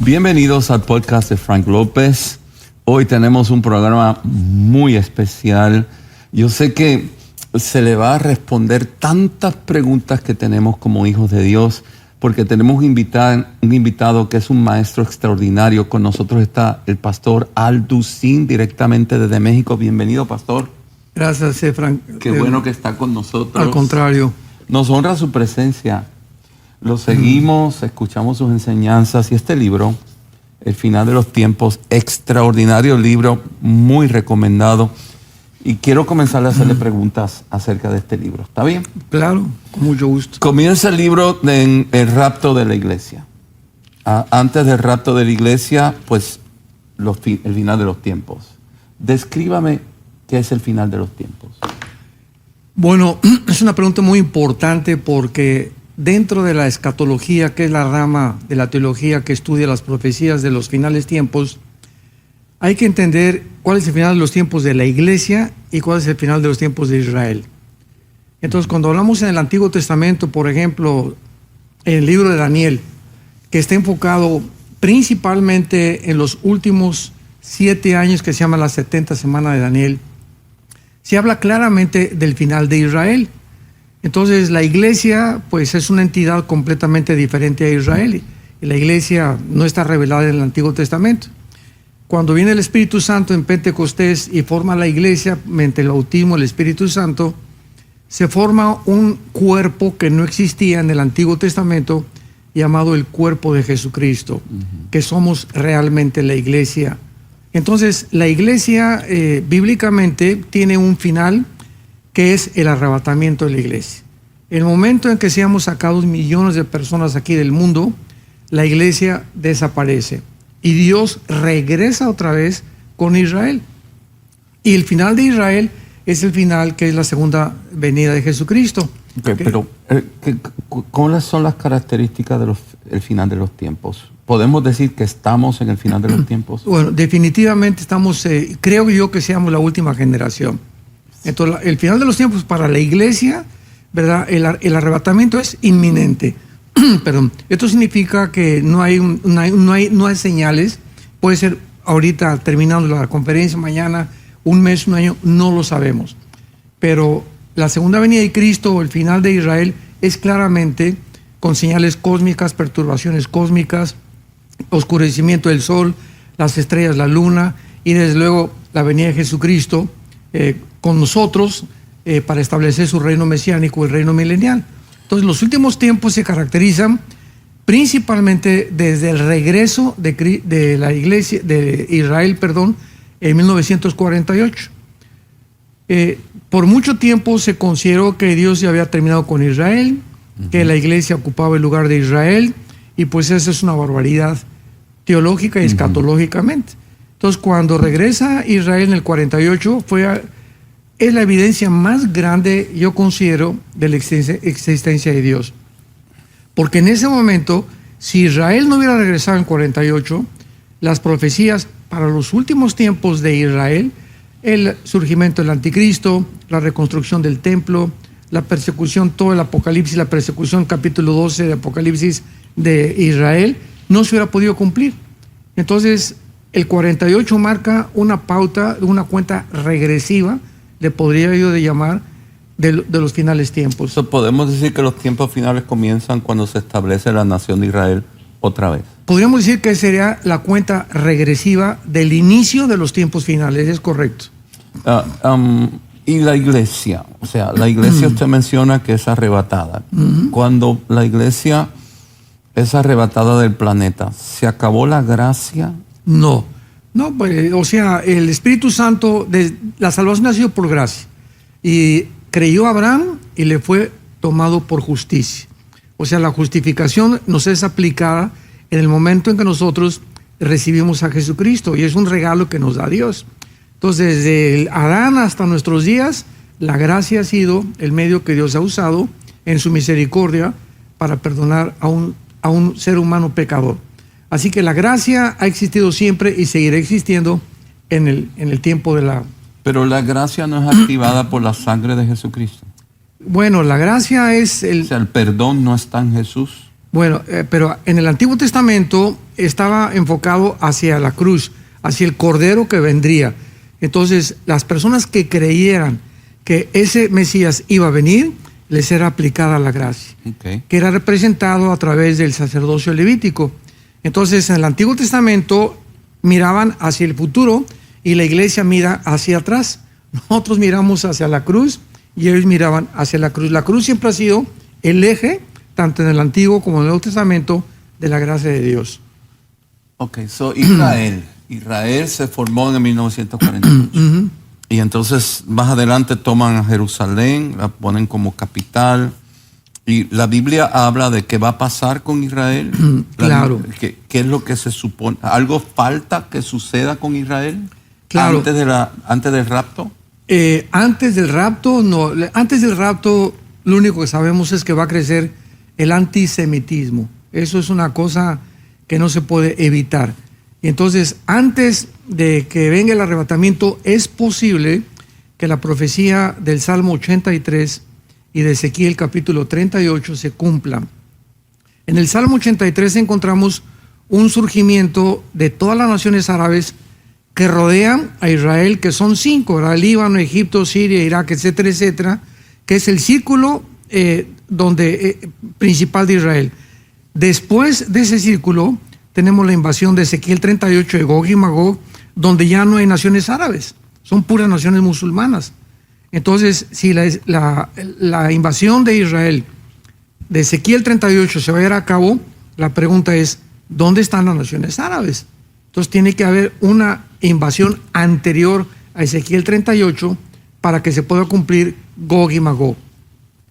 Bienvenidos al podcast de Frank López. Hoy tenemos un programa muy especial. Yo sé que se le va a responder tantas preguntas que tenemos como hijos de Dios, porque tenemos un invitado que es un maestro extraordinario. Con nosotros está el pastor Alducín, directamente desde México. Bienvenido, pastor. Gracias, Frank. Qué bueno que está con nosotros. Al contrario. Nos honra su presencia. Lo seguimos, escuchamos sus enseñanzas y este libro, El final de los tiempos, extraordinario libro, muy recomendado. Y quiero comenzar a hacerle preguntas acerca de este libro. ¿Está bien? Claro, con mucho gusto. Comienza el libro en el rapto de la iglesia. Antes del rapto de la iglesia, pues el final de los tiempos. Descríbame qué es el final de los tiempos. Bueno, es una pregunta muy importante porque dentro de la escatología, que es la rama de la teología que estudia las profecías de los finales tiempos, hay que entender cuál es el final de los tiempos de la iglesia y cuál es el final de los tiempos de Israel. Entonces, cuando hablamos en el Antiguo Testamento, por ejemplo, en el libro de Daniel, que está enfocado principalmente en los últimos 7 años que se llama la 70 semana de Daniel, se habla claramente del final de Israel. Entonces, la iglesia, pues, es una entidad completamente diferente a Israel. Y la iglesia no está revelada en el Antiguo Testamento. Cuando viene el Espíritu Santo en Pentecostés y forma la iglesia, mediante el bautismo del Espíritu Santo, se forma un cuerpo que no existía en el Antiguo Testamento, llamado el cuerpo de Jesucristo, que somos realmente la iglesia. Entonces, la iglesia bíblicamente tiene un final que es el arrebatamiento de la iglesia. En el momento en que seamos sacados millones de personas aquí del mundo, la iglesia desaparece y Dios regresa otra vez con Israel. Y el final de Israel es el final que es la segunda venida de Jesucristo. Okay. Pero, ¿cuáles son las características del final de los tiempos? ¿Podemos decir que estamos en el final de los tiempos? Bueno, definitivamente estamos, creo yo que seamos la última generación. Entonces, el final de los tiempos para la iglesia, ¿verdad? El arrebatamiento es inminente. Perdón. Esto significa que no hay señales. Puede ser ahorita terminando la conferencia, mañana, un mes, un año, no lo sabemos. Pero la segunda venida de Cristo o el final de Israel es claramente con señales cósmicas, perturbaciones cósmicas, oscurecimiento del sol, las estrellas, la luna y desde luego la venida de Jesucristo con nosotros para establecer su reino mesiánico, el reino milenial. Entonces, los últimos tiempos se caracterizan principalmente desde el regreso de la iglesia de Israel, en 1948. Por mucho tiempo se consideró que Dios ya había terminado con Israel, que la iglesia ocupaba el lugar de Israel, y pues esa es una barbaridad teológica y escatológicamente. Entonces, cuando regresa Israel en el 48, es la evidencia más grande, yo considero, de la existencia de Dios. Porque en ese momento, si Israel no hubiera regresado en 48, las profecías para los últimos tiempos de Israel, el surgimiento del anticristo, la reconstrucción del templo, la persecución, todo el Apocalipsis, la persecución, capítulo 12 de Apocalipsis de Israel, no se hubiera podido cumplir. Entonces, el 48 marca una pauta, una cuenta regresiva, le podría yo llamar, de los finales tiempos. ¿Podemos decir que los tiempos finales comienzan cuando se establece la nación de Israel otra vez? Podríamos decir que sería la cuenta regresiva del inicio de los tiempos finales, es correcto. Y la iglesia, o sea, la iglesia usted menciona que es arrebatada. Cuando la iglesia es arrebatada del planeta, ¿se acabó la gracia? No, pues, o sea, el Espíritu Santo, la salvación ha sido por gracia. Y creyó Abraham y le fue tomado por justicia. O sea, la justificación nos es aplicada en el momento en que nosotros recibimos a Jesucristo y es un regalo que nos da Dios. Entonces, desde Adán hasta nuestros días, la gracia ha sido el medio que Dios ha usado en su misericordia para perdonar a un ser humano pecador. Así que la gracia ha existido siempre y seguirá existiendo en el tiempo de la... Pero la gracia no es activada por la sangre de Jesucristo. Bueno, la gracia es O sea, el perdón no está en Jesús. Bueno, pero en el Antiguo Testamento estaba enfocado hacia la cruz, hacia el Cordero que vendría. Entonces, las personas que creyeran que ese Mesías iba a venir, les era aplicada la gracia, Okay. que era representado a través del sacerdocio levítico. Entonces, en el Antiguo Testamento miraban hacia el futuro y la iglesia mira hacia atrás. Nosotros miramos hacia la cruz y ellos miraban hacia la cruz. La cruz siempre ha sido el eje, tanto en el Antiguo como en el Nuevo Testamento, de la gracia de Dios. Ok, so Israel. Israel se formó en 1948. Y entonces más adelante toman a Jerusalén, la ponen como capital. Y la Biblia habla de qué va a pasar con Israel. Claro. ¿Qué es lo que se supone? ¿Algo falta que suceda con Israel? Claro. Antes del rapto. Antes del rapto, no. Antes del rapto, lo único que sabemos es que va a crecer el antisemitismo. Eso es una cosa que no se puede evitar. Y entonces, antes de que venga el arrebatamiento, es posible que la profecía del Salmo 83 y de Ezequiel capítulo 38 se cumpla. En el Salmo 83 encontramos un surgimiento de todas las naciones árabes que rodean a Israel, que son 5, ¿verdad? Líbano, Egipto, Siria, Irak, etcétera, etcétera, que es el círculo principal de Israel. Después de ese círculo tenemos la invasión de Ezequiel 38 de Gog y Magog, donde ya no hay naciones árabes, son puras naciones musulmanas. Entonces, si la invasión de Israel de Ezequiel 38 se va a llevar a cabo, la pregunta es, ¿dónde están las naciones árabes? Entonces tiene que haber una invasión anterior a Ezequiel 38 para que se pueda cumplir Gog y Magog.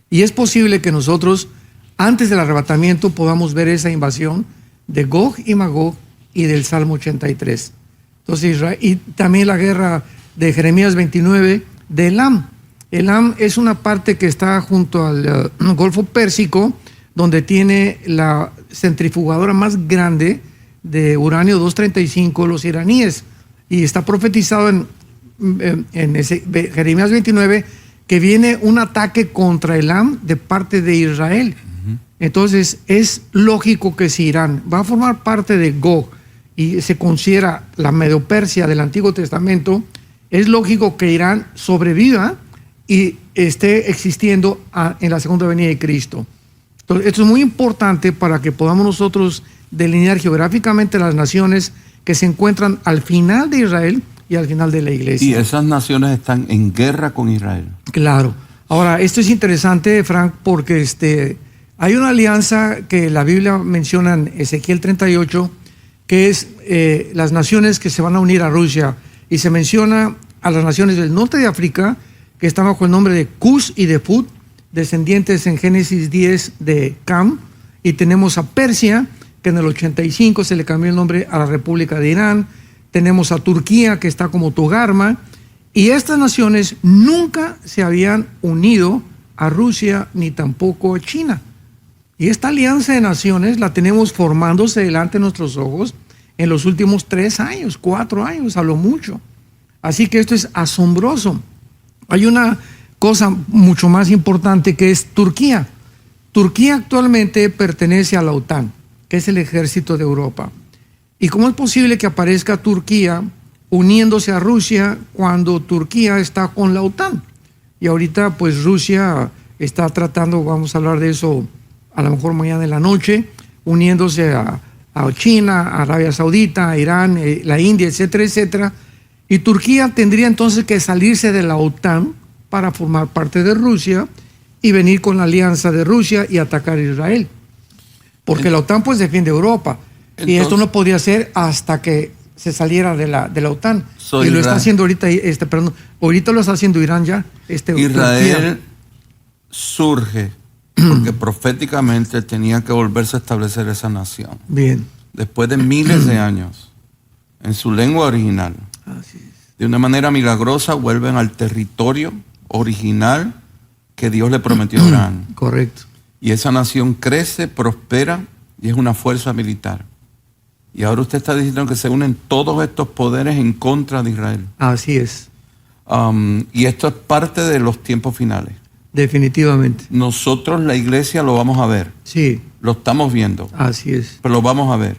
Y es posible que nosotros, antes del arrebatamiento, podamos ver esa invasión de Gog y Magog y del Salmo 83. Entonces, Israel, y también la guerra de Jeremías 29 de Elam. Elam es una parte que está junto al Golfo Pérsico, donde tiene la centrifugadora más grande de uranio 235, los iraníes. Y está profetizado en Jeremías 29 que viene un ataque contra Elam de parte de Israel. Entonces es lógico que si Irán va a formar parte de Gog y se considera la Medo-Persia del Antiguo Testamento, es lógico que Irán sobreviva y esté existiendo en la segunda venida de Cristo. Entonces, esto es muy importante para que podamos nosotros delinear geográficamente las naciones que se encuentran al final de Israel y al final de la iglesia. Y esas naciones están en guerra con Israel. Claro. Ahora, esto es interesante, Frank, porque hay una alianza que la Biblia menciona en Ezequiel 38, que es las naciones que se van a unir a Rusia. Y se menciona a las naciones del norte de África, que están bajo el nombre de Cus y de Put, descendientes en Génesis 10 de Cam. Y tenemos a Persia, que en el 85 se le cambió el nombre a la República de Irán. Tenemos a Turquía, que está como Togarma. Y estas naciones nunca se habían unido a Rusia ni tampoco a China. Y esta alianza de naciones la tenemos formándose delante de nuestros ojos en los últimos 3 años, 4 años, a lo mucho. Así que esto es asombroso. Hay una cosa mucho más importante que es Turquía. Turquía actualmente pertenece a la OTAN, que es el ejército de Europa. ¿Y cómo es posible que aparezca Turquía uniéndose a Rusia cuando Turquía está con la OTAN? Y ahorita pues Rusia está tratando, vamos a hablar de eso a lo mejor mañana en la noche, uniéndose a China, a Arabia Saudita, a Irán, la India, etcétera, etcétera. Y Turquía tendría entonces que salirse de la OTAN para formar parte de Rusia y venir con la alianza de Rusia y atacar a Israel. Porque la OTAN pues defiende Europa. Entonces, y esto no podía ser hasta que se saliera de la OTAN. Y lo está haciendo ahorita, ahorita lo está haciendo Irán ya. Israel Turquía surge porque proféticamente tenía que volverse a establecer esa nación. Bien. Después de miles de años, en su lengua original. Así es. De una manera milagrosa vuelven al territorio original que Dios le prometió a Abraham. Correcto. Y esa nación crece, prospera y es una fuerza militar. Y ahora usted está diciendo que se unen todos estos poderes en contra de Israel. Así es. Y esto es parte de los tiempos finales. Definitivamente. Nosotros, la iglesia, lo vamos a ver. Sí, Lo estamos viendo, así es. pero lo vamos a ver.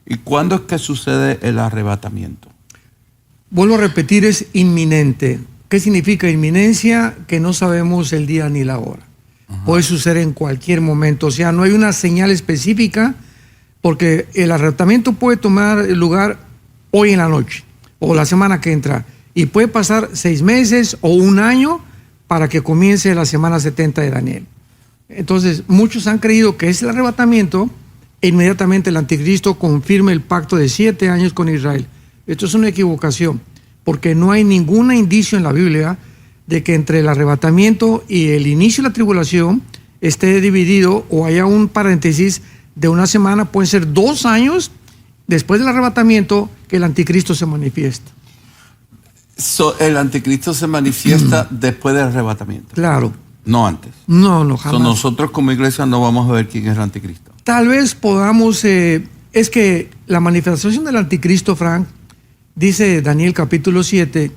¿Y cuándo es que sucede el arrebatamiento? Vuelvo a repetir, es inminente. ¿Qué significa inminencia? Que no sabemos el día ni la hora. Puede suceder en cualquier momento. O sea, no hay una señal específica, porque el arrebatamiento puede tomar lugar hoy en la noche o la semana que entra. Y puede pasar 6 meses o 1 año para que comience la semana 70 de Daniel. Entonces, muchos han creído que es el arrebatamiento e inmediatamente el anticristo confirma el pacto de 7 años con Israel. Esto es una equivocación, porque no hay ningún indicio en la Biblia de que entre el arrebatamiento y el inicio de la tribulación esté dividido o haya un paréntesis de 1 semana. Pueden ser 2 años después del arrebatamiento que el anticristo se manifiesta. El anticristo se manifiesta después del arrebatamiento. Claro. No antes. No, jamás. Nosotros como iglesia no vamos a ver quién es el anticristo. Tal vez podamos, es que la manifestación del anticristo, Frank, dice Daniel capítulo 7,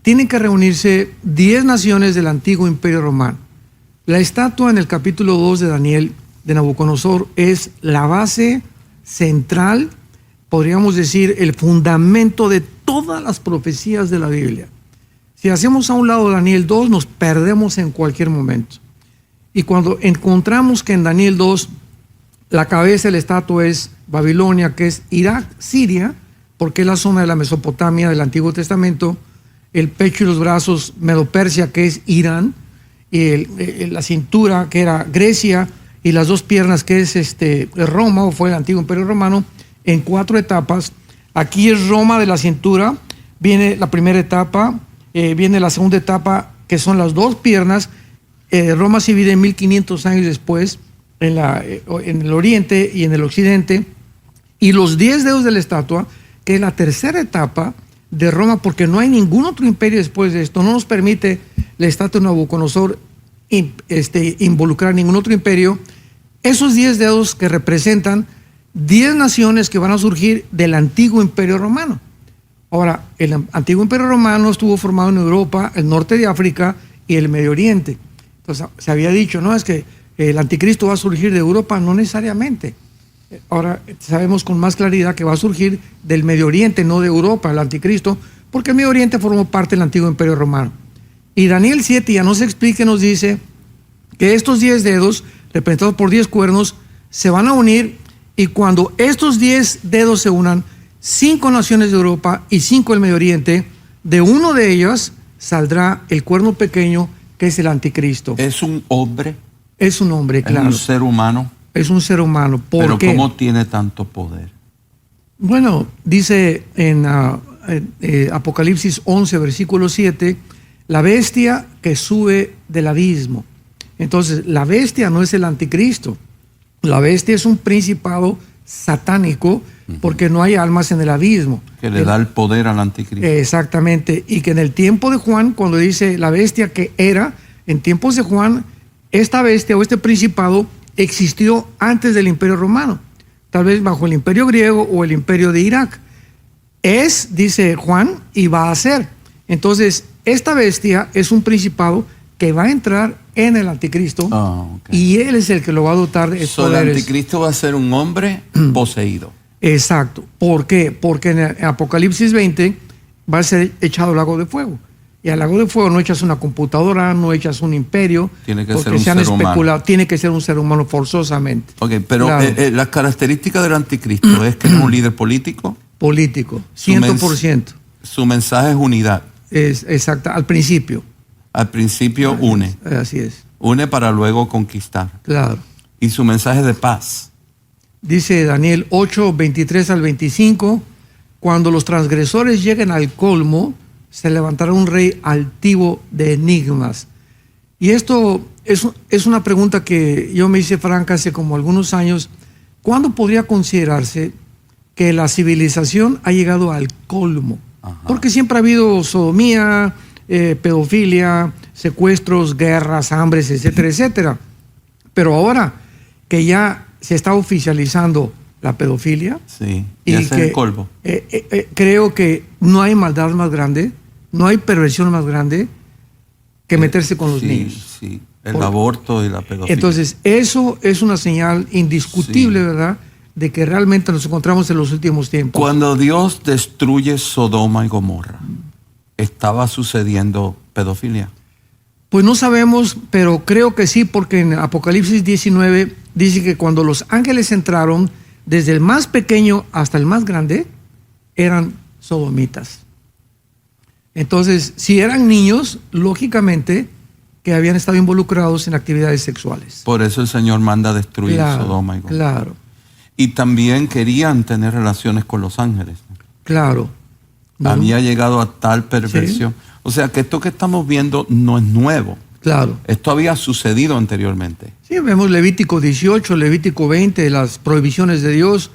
tienen que reunirse 10 naciones del antiguo imperio romano. La estatua en el capítulo 2 de Daniel, de Nabucodonosor, es la base central, podríamos decir, el fundamento de todas las profecías de la Biblia. Si hacemos a un lado Daniel 2, nos perdemos en cualquier momento. Y cuando encontramos que en Daniel 2 la cabeza de la estatua es Babilonia, que es Irak, Siria, porque es la zona de la Mesopotamia del Antiguo Testamento, el pecho y los brazos Medo-Persia, que es Irán, y la cintura, que era Grecia, y las 2 piernas, que es Roma, o fue el Antiguo Imperio Romano, en 4 etapas. Aquí es Roma de la cintura, viene la primera etapa, viene la segunda etapa, que son las 2 piernas. Roma se divide 1500 años después en el oriente y en el occidente, y los 10 dedos de la estatua, que es la tercera etapa de Roma, porque no hay ningún otro imperio después de esto. No nos permite la estatua de Nabucodonosor involucrar ningún otro imperio. Esos 10 dedos que representan 10 naciones que van a surgir del antiguo imperio romano. Ahora, el antiguo imperio romano estuvo formado en Europa, el norte de África y el Medio Oriente. Entonces, se había dicho, no, es que el anticristo va a surgir de Europa. No necesariamente. Ahora sabemos con más claridad que va a surgir del Medio Oriente, no de Europa, el anticristo, porque el Medio Oriente formó parte del antiguo imperio romano. Y Daniel 7 ya nos explica, nos dice que estos 10 dedos, representados por 10 cuernos, se van a unir, y cuando estos 10 dedos se unan, 5 naciones de Europa y 5 del Medio Oriente, de uno de ellas saldrá el cuerno pequeño, que es el anticristo. ¿Es un hombre? Es un hombre, claro. ¿Es un ser humano? Es un ser humano. ¿Por ¿Pero qué? cómo tiene tanto poder? Bueno, dice en Apocalipsis 11, versículo 7, la bestia que sube del abismo. Entonces, la bestia no es el anticristo. La bestia es un principado satánico, porque no hay almas en el abismo. Que le da el poder al anticristo. Exactamente. Y que en el tiempo de Juan, cuando dice la bestia que era, en tiempos de Juan, esta bestia o este principado existió antes del Imperio Romano, tal vez bajo el Imperio griego o el Imperio de Irak. Es, dice Juan, y va a ser. Entonces, esta bestia es un principado que va a entrar en el anticristo, y él es el que lo va a dotar de poderes. El anticristo va a ser un hombre poseído. Exacto. ¿Por qué? Porque en Apocalipsis 20 va a ser echado al lago de fuego. Y al lago de fuego no echas una computadora, no echas un imperio. Tiene que ser un ser humano. Tiene que ser un ser humano forzosamente. Ok, pero claro. Las características del anticristo es que es un líder político. Político, 100%. Su mensaje es unidad. Es exacto, al principio. Al principio une. Así es. Une para luego conquistar. Claro. Y su mensaje es de paz. Dice Daniel 8, 23 al 25, cuando los transgresores lleguen al colmo, se levantará un rey altivo de enigmas. Y esto es una pregunta que yo me hice, Frank, hace como algunos años. ¿Cuándo podría considerarse que la civilización ha llegado al colmo? Ajá. Porque siempre ha habido sodomía, pedofilia, secuestros, guerras, hambres, etcétera, etcétera. Pero ahora que ya se está oficializando la pedofilia, sí, y ese es el colmo. Creo que no hay maldad más grande, no hay perversión más grande que meterse con los niños. Sí, el aborto y la pedofilia. Entonces, eso es una señal indiscutible, Sí. ¿verdad?, de que realmente nos encontramos en los últimos tiempos. Cuando Dios destruye Sodoma y Gomorra, ¿estaba sucediendo pedofilia? Pues no sabemos, pero creo que sí, porque en Apocalipsis 19 dice que cuando los ángeles entraron, desde el más pequeño hasta el más grande, eran sodomitas. Entonces, si eran niños, lógicamente que habían estado involucrados en actividades sexuales. Por eso el Señor manda destruir Sodoma y Gomorra. Claro, Y también querían tener relaciones con los ángeles. claro. No, Había llegado a tal perversión. Sí. O sea que esto que estamos viendo no es nuevo. claro. Esto había sucedido anteriormente. Sí, vemos Levítico 18, Levítico 20, las prohibiciones de Dios.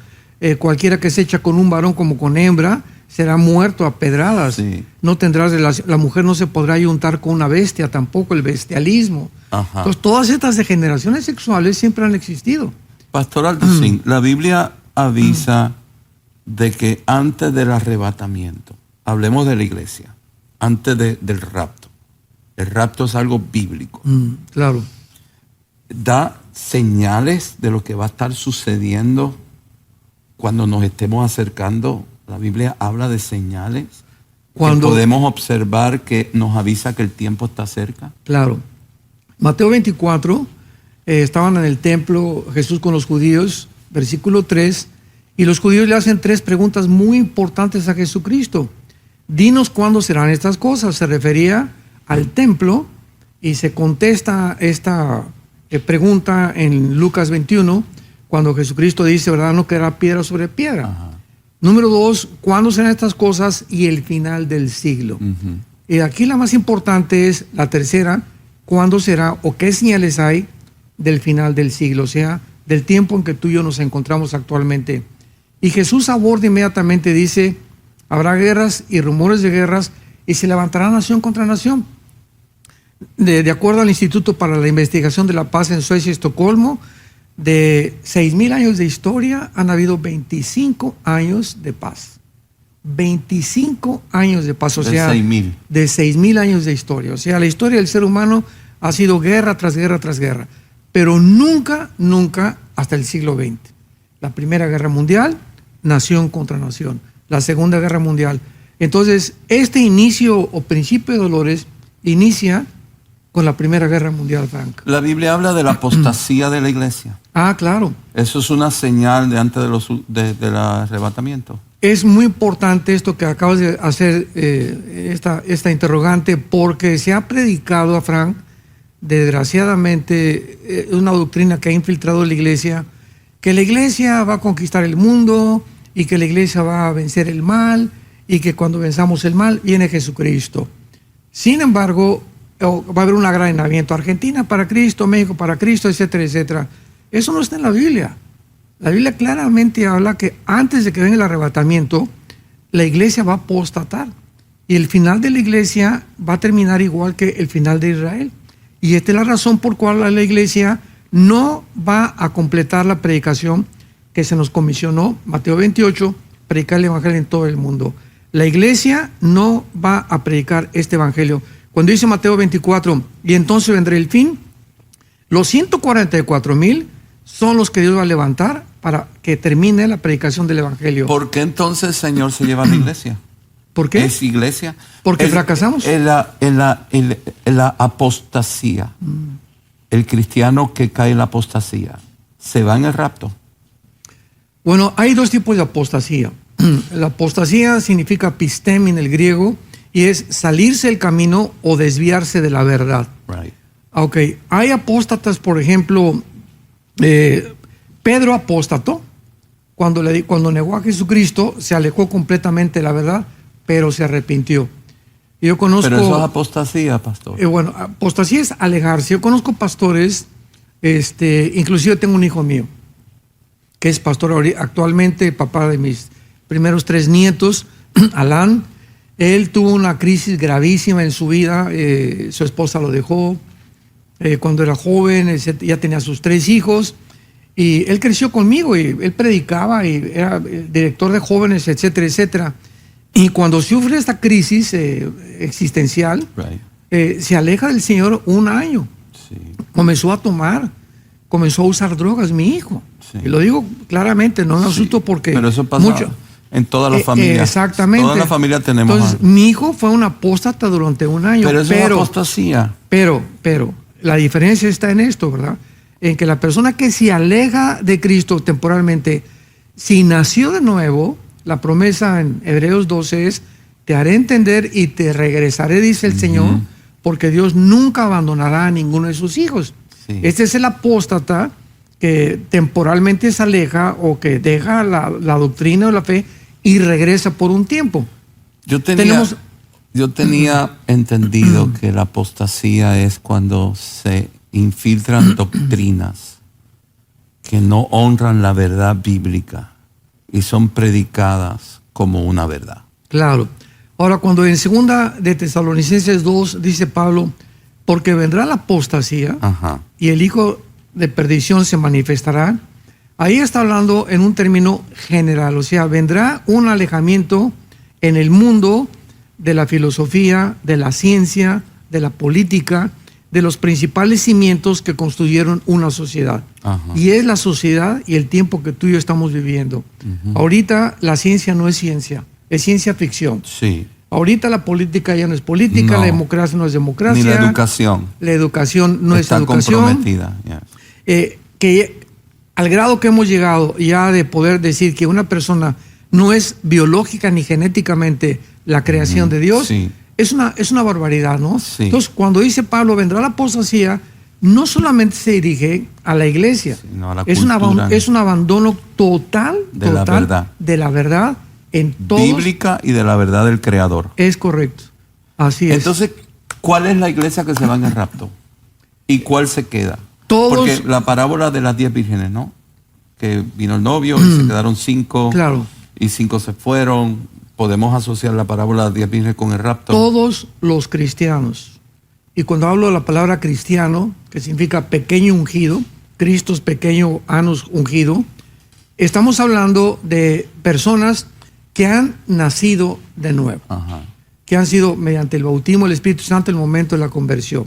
Cualquiera que se echa con un varón como con hembra será muerto a pedradas. Sí. No tendrás relación. La mujer no se podrá ayuntar con una bestia, tampoco el bestialismo. Ajá. Entonces, todas estas degeneraciones sexuales siempre han existido. Pastor Alducín, la Biblia avisa de que antes del arrebatamiento, hablemos de la iglesia, antes del rapto. El rapto es algo bíblico. Claro. Da señales de lo que va a estar sucediendo cuando nos estemos acercando. La Biblia habla de señales Cuando- que podemos observar que nos avisa que el tiempo está cerca. Claro. Mateo 24, estaban en el templo Jesús con los judíos, versículo 3, y los judíos le hacen 3 preguntas muy importantes a Jesucristo. Dinos cuándo serán estas cosas. Se refería al templo y se contesta esta pregunta en Lucas 21, cuando Jesucristo dice, ¿verdad? No quedará piedra sobre piedra. Ajá. Número 2, ¿cuándo serán estas cosas y el final del siglo? Ujú. Y aquí la más importante es la tercera, ¿cuándo será o qué señales hay del final del siglo? O sea, del tiempo en que tú y yo nos encontramos actualmente. Y Jesús aborda inmediatamente, dice, habrá guerras y rumores de guerras y se levantará nación contra nación. De acuerdo al Instituto para la Investigación de la Paz en Suecia y Estocolmo, de 6,000 años de historia han habido 25 años de paz. 25 años de paz, o De sea, 6,000. de 6,000 años de historia. O sea, la historia del ser humano ha sido guerra tras guerra tras guerra, pero nunca, nunca hasta el siglo XX. La Primera Guerra Mundial, nación contra nación. La Segunda Guerra Mundial. Entonces, este inicio o principio de dolores inicia con la Primera Guerra Mundial, Frank. La Biblia habla de la apostasía de la iglesia. Ah, claro. Eso es una señal de antes del arrebatamiento. Es muy importante esto que acabas de hacer, esta interrogante, porque se ha predicado a Frank, desgraciadamente, una doctrina que ha infiltrado la iglesia, que la iglesia va a conquistar el mundo y que la iglesia va a vencer el mal y que cuando venzamos el mal viene Jesucristo. Sin embargo, va a haber un agranamiento. Argentina para Cristo, México para Cristo, etcétera, etcétera. Eso no está en la Biblia. La Biblia claramente habla que antes de que venga el arrebatamiento, la iglesia va a apostatar. Y el final de la iglesia va a terminar igual que el final de Israel. Y esta es la razón por cual la iglesia no va a completar la predicación que se nos comisionó, Mateo 28, predicar el evangelio en todo el mundo. La iglesia no va a predicar este evangelio. Cuando dice Mateo 24, y entonces vendrá el fin, los 144,000 son los que Dios va a levantar para que termine la predicación del evangelio. ¿Por qué entonces el Señor se lleva a la iglesia? ¿Por qué? ¿Es iglesia? Porque fracasamos. En la apostasía. El cristiano que cae en la apostasía, ¿se va en el rapto? Bueno, hay 2 tipos de apostasía. La apostasía significa pistem en el griego y es salirse del camino o desviarse de la verdad. Right. Ok, hay apóstatas, por ejemplo, Pedro apóstató. Cuando negó a Jesucristo, se alejó completamente de la verdad, pero se arrepintió. Yo conozco... Pero eso es apostasía, pastor. Bueno, apostasía es alejarse. Yo conozco pastores, inclusive tengo un hijo mío, que es pastor actualmente, papá de mis primeros 3 nietos, Alan. Él tuvo una crisis gravísima en su vida, su esposa lo dejó, cuando era joven, ya tenía sus 3 hijos, y él creció conmigo, y él predicaba, y era director de jóvenes, etcétera, etcétera. Y cuando sufre esta crisis existencial, Right. se aleja del Señor un año. Sí. Comenzó a tomar, comenzó a usar drogas, mi hijo. Sí. Y lo digo claramente, no me asusto porque... Pero eso pasa en todas las familias. Exactamente. Todas las familias tenemos. Entonces, mi hijo fue un apóstata durante un año. Pero eso es apostasía. Pero, la diferencia está en esto, ¿verdad? En que la persona que se aleja de Cristo temporalmente, si nació de nuevo, la promesa en Hebreos 12 es, te haré entender y te regresaré, dice el Señor, porque Dios nunca abandonará a ninguno de sus hijos. Sí. Este es el apóstata que temporalmente se aleja o que deja la doctrina o la fe y regresa por un tiempo. Yo tenía entendido que la apostasía es cuando se infiltran doctrinas que no honran la verdad bíblica y son predicadas como una verdad. Claro. Ahora, cuando en 2 de Tesalonicenses 2 dice Pablo, porque vendrá la apostasía y el hijo de perdición se manifestará, ahí está hablando en un término general, o sea, vendrá un alejamiento en el mundo de la filosofía, de la ciencia, de la política, de los principales cimientos que construyeron una sociedad. Y es la sociedad y el tiempo que tú y yo estamos viviendo. Ahorita la ciencia no es ciencia ficción. Sí. Ahorita la política ya no es política, No. La democracia no es democracia. Ni la educación. La educación no está es educación. comprometida. Yes. Que al grado que hemos llegado ya de poder decir que una persona no es biológica ni genéticamente la creación de Dios, Sí. es una barbaridad, ¿no? Sí. Entonces, cuando dice Pablo, vendrá la apostasía, no solamente se dirige a la iglesia, Sino a la es un abandono total de la verdad. De la verdad en todos. Bíblica y de la verdad del Creador. Es correcto. Así es. Entonces, ¿cuál es la iglesia que se va en el rapto? ¿Y cuál se queda? Todos. Porque la parábola de las 10 vírgenes, ¿no? Que vino el novio y se quedaron 5. Claro. Y 5 se fueron. Podemos asociar la parábola de las 10 vírgenes con el rapto. Todos los cristianos. Y cuando hablo de la palabra cristiano, que significa pequeño ungido, Cristo es pequeño, anos ungido, estamos hablando de personas que han nacido de nuevo, que han sido mediante el bautismo del Espíritu Santo en el momento de la conversión.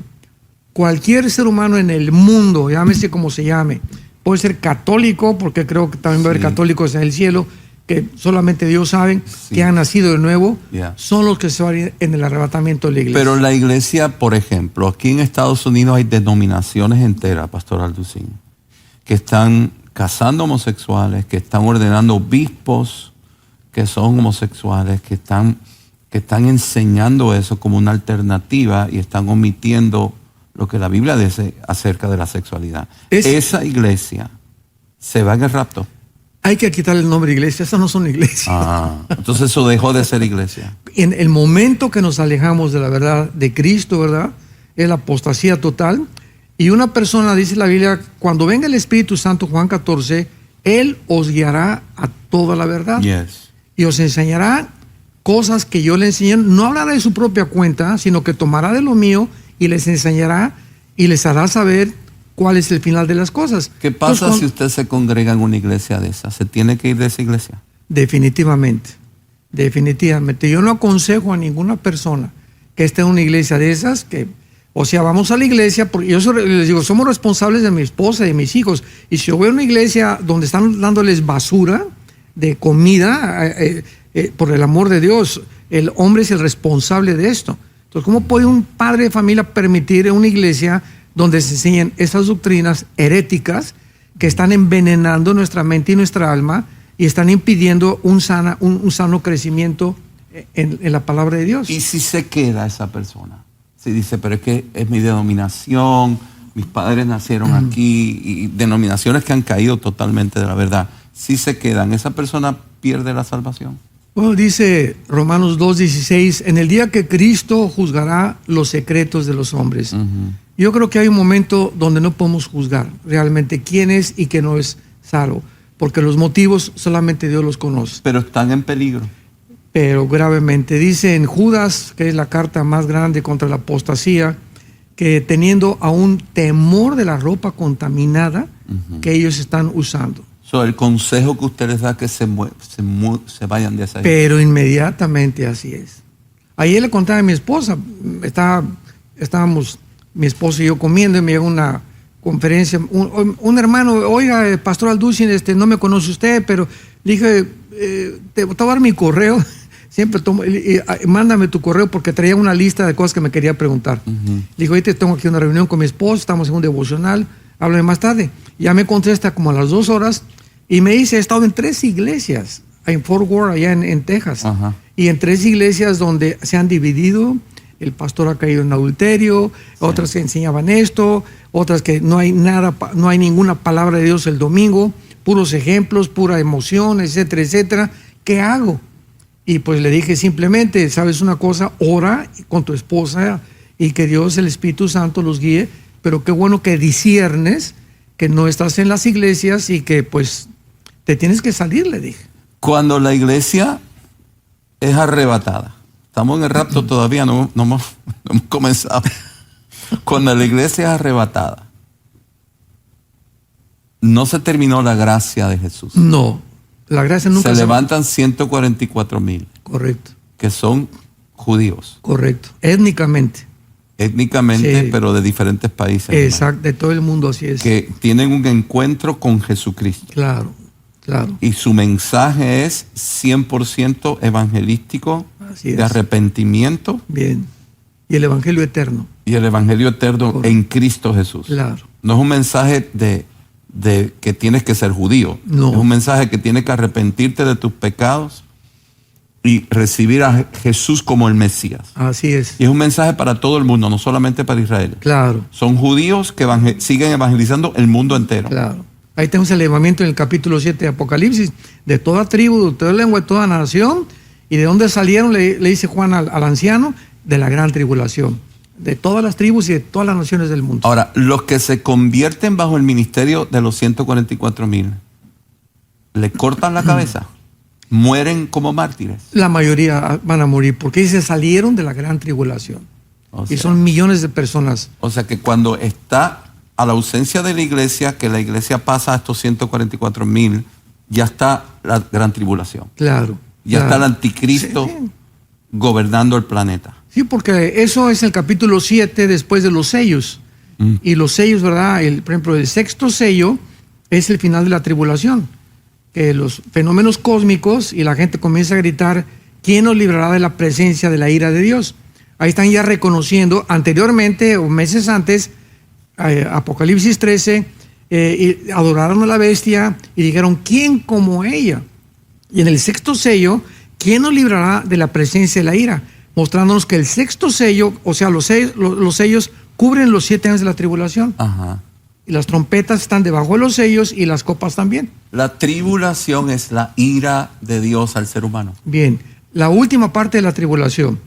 Cualquier ser humano en el mundo, llámese como se llame, puede ser católico, porque creo que también va a haber católicos en el cielo, que solamente Dios sabe, que han nacido de nuevo, son los que se van a ir en el arrebatamiento de la iglesia. Pero la iglesia, por ejemplo, aquí en Estados Unidos hay denominaciones enteras, Pastor Alducín, que están casando homosexuales, que están ordenando obispos que son homosexuales, que están enseñando eso como una alternativa y están omitiendo lo que la Biblia dice acerca de la sexualidad. Esa iglesia se va en el rapto. Hay que quitarle el nombre iglesia, esas no son iglesias. Entonces eso dejó de ser iglesia. En el momento que nos alejamos de la verdad de Cristo, ¿verdad? Es la apostasía total. Y una persona, dice la Biblia, cuando venga el Espíritu Santo, Juan 14, Él os guiará a toda la verdad. Yes. Y os enseñará cosas que yo le enseñé. No hablará de su propia cuenta, sino que tomará de lo mío y les enseñará y les hará saber cuál es el final de las cosas. ¿Qué pasa Entonces, si usted se congrega en una iglesia de esa? ¿Se tiene que ir de esa iglesia? Definitivamente. Yo no aconsejo a ninguna persona que esté en una iglesia de esas, vamos a la iglesia, porque yo les digo, somos responsables de mi esposa y de mis hijos. Y si yo voy a una iglesia donde están dándoles basura de comida, por el amor de Dios, el hombre es el responsable de esto. Entonces, ¿cómo puede un padre de familia permitir en una iglesia donde se enseñan esas doctrinas heréticas que están envenenando nuestra mente y nuestra alma y están impidiendo un sano crecimiento en la palabra de Dios? ¿Y si se queda esa persona? Si dice, pero es que es mi denominación, mis padres nacieron aquí, y denominaciones que han caído totalmente de la verdad. Si se quedan, ¿esa persona pierde la salvación? Bueno, dice Romanos 2:16, en el día que Cristo juzgará los secretos de los hombres. Yo creo que hay un momento donde no podemos juzgar realmente quién es y quién no es salvo, porque los motivos solamente Dios los conoce. Pero están en peligro. Pero gravemente. Dice en Judas, que es la carta más grande contra la apostasía, que teniendo aún temor de la ropa contaminada que ellos están usando. El consejo que usted les da es que se vayan de esa iglesia. Pero inmediatamente así es. Ayer le contaba a mi esposa, estaba estábamos mi esposo y yo comiendo y me llegó una conferencia, un hermano, oiga, pastor Alducin, no me conoce usted, pero le dije, te voy a dar mi correo, siempre tomo, mándame tu correo porque traía una lista de cosas que me quería preguntar. Le digo, ahorita tengo aquí una reunión con mi esposo, estamos en un devocional, háblame más tarde. Ya me contesta como a las 2 horas y me dice, he estado en 3 iglesias, en Fort Worth, allá en Texas, y en 3 iglesias donde se han dividido. El pastor ha caído en adulterio, otras que enseñaban esto, otras que no hay nada, no hay ninguna palabra de Dios el domingo, puros ejemplos, pura emoción, etcétera, etcétera. ¿Qué hago? Y pues le dije simplemente, ¿sabes una cosa? Ora con tu esposa y que Dios, el Espíritu Santo, los guíe, pero qué bueno que disciernes que no estás en las iglesias y que pues te tienes que salir, le dije. Cuando la iglesia es arrebatada, estamos en el rapto todavía, no hemos comenzado. Cuando la iglesia es arrebatada, no se terminó la gracia de Jesús. No, la gracia nunca se levantan 144,000. Correcto. Que son judíos. Correcto, étnicamente, sí, pero de diferentes países. Exacto, de todo el mundo, así es. Que tienen un encuentro con Jesucristo. Claro. Y su mensaje es 100% evangelístico, de arrepentimiento. Bien. Y el evangelio eterno. Y el evangelio eterno. Correcto. En Cristo Jesús. Claro. No es un mensaje de que tienes que ser judío. No. Es un mensaje que tienes que arrepentirte de tus pecados y recibir a Jesús como el Mesías. Así es. Y es un mensaje para todo el mundo, no solamente para Israel. Claro. Son judíos que siguen evangelizando el mundo entero. Claro. Ahí tenemos el llamamiento en el capítulo 7 de Apocalipsis, de toda tribu, de toda lengua, de toda nación. ¿Y de dónde salieron? Le dice Juan al anciano, de la gran tribulación. De todas las tribus y de todas las naciones del mundo. Ahora, los que se convierten bajo el ministerio de los 144,000, ¿le cortan la cabeza? ¿Mueren como mártires? La mayoría van a morir, porque dice, salieron de la gran tribulación. Y son millones de personas. O sea que cuando está a la ausencia de la iglesia, que la iglesia pasa a estos 144,000, ya está la gran tribulación. Claro. Ya está el anticristo gobernando el planeta. Sí, porque eso es el capítulo 7 después de los sellos. Y los sellos, ¿verdad? Por ejemplo, el 6º sello es el final de la tribulación. Que los fenómenos cósmicos y la gente comienza a gritar, ¿quién nos librará de la presencia de la ira de Dios? Ahí están ya reconociendo, anteriormente o meses antes, Apocalipsis 13, y adoraron a la bestia y dijeron, ¿quién como ella? Y en el 6º sello, ¿quién nos librará de la presencia de la ira? Mostrándonos que el 6º sello, o sea, los sellos cubren los 7 años de la tribulación. Y las trompetas están debajo de los sellos y las copas también. La tribulación es la ira de Dios al ser humano. Bien, la última parte de la tribulación.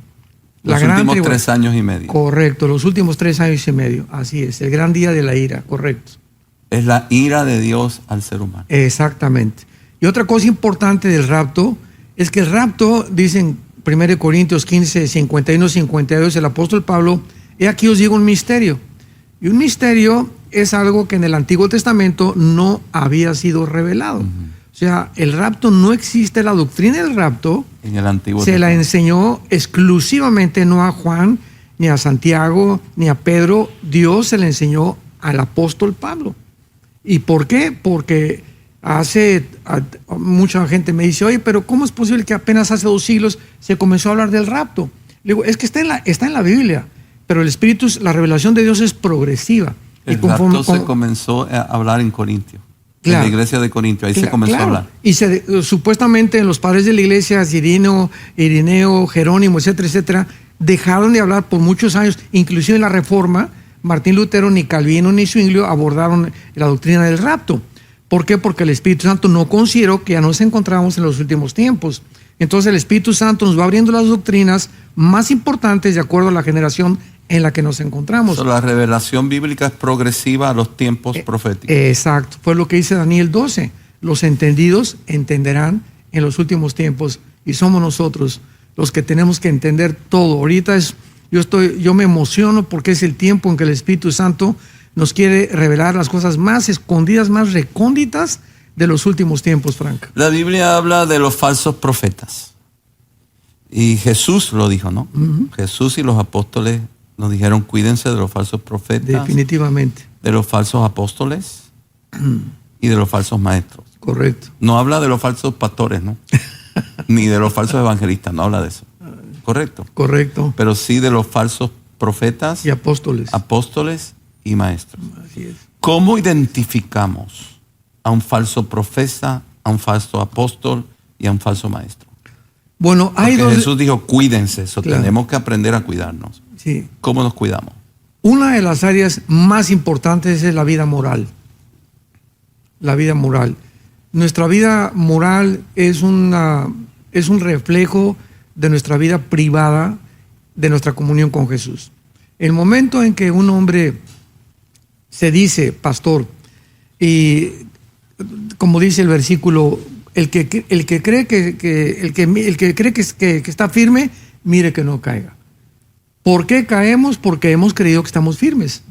Los últimos 3 años y medio. Correcto, los últimos 3 años y medio. Así es, el gran día de la ira, correcto. Es la ira de Dios al ser humano. Exactamente. Y otra cosa importante del rapto es que el rapto, dicen 1 Corintios 15, 51, 52, el apóstol Pablo, he aquí os digo un misterio. Y un misterio es algo que en el Antiguo Testamento no había sido revelado. O sea, el rapto no existe, la doctrina del rapto en el Antiguo se Testamento la enseñó exclusivamente no a Juan, ni a Santiago, ni a Pedro. Dios se la enseñó al apóstol Pablo. ¿Y por qué? Porque mucha gente me dice, oye, pero ¿cómo es posible que apenas hace 2 siglos se comenzó a hablar del rapto? Le digo, es que está en la Biblia, pero el Espíritu, la revelación de Dios es progresiva. El rapto se comenzó a hablar en Corintio. Claro, en la iglesia de Corintio, ahí se comenzó a hablar. Y supuestamente los padres de la iglesia, Irineo, Jerónimo, etcétera, etcétera, dejaron de hablar por muchos años, inclusive en la Reforma, Martín Lutero, ni Calvino, ni Zwinglio abordaron la doctrina del rapto. ¿Por qué? Porque el Espíritu Santo no consideró que ya nos encontramos en los últimos tiempos. Entonces el Espíritu Santo nos va abriendo las doctrinas más importantes de acuerdo a la generación en la que nos encontramos. La revelación bíblica es progresiva a los tiempos proféticos. Exacto, fue lo que dice Daniel 12. Los entendidos entenderán en los últimos tiempos y somos nosotros los que tenemos que entender todo. Ahorita yo me emociono porque es el tiempo en que el Espíritu Santo nos quiere revelar las cosas más escondidas, más recónditas de los últimos tiempos, Frank. La Biblia habla de los falsos profetas. Y Jesús lo dijo, ¿no? Jesús y los apóstoles Nos dijeron cuídense de los falsos profetas, Definitivamente. de los falsos apóstoles y de los falsos maestros. Correcto. No habla de los falsos pastores, ¿no? Ni de los falsos evangelistas, no habla de eso. Correcto. Correcto. Pero sí de los falsos profetas, Y apóstoles. apóstoles y maestros. Así es. ¿Cómo identificamos a un falso profeta, a un falso apóstol y a un falso maestro? Bueno, hay Porque dos. Jesús dijo, cuídense, eso Claro. tenemos que aprender a cuidarnos. Sí. ¿Cómo nos cuidamos? Una de las áreas más importantes es la vida moral. La vida moral. Nuestra vida moral es un reflejo de nuestra vida privada, de nuestra comunión con Jesús. El momento en que un hombre se dice pastor, y como dice el versículo, el que cree que está firme, mire que no caiga. ¿Por qué caemos? Porque hemos creído que estamos firmes.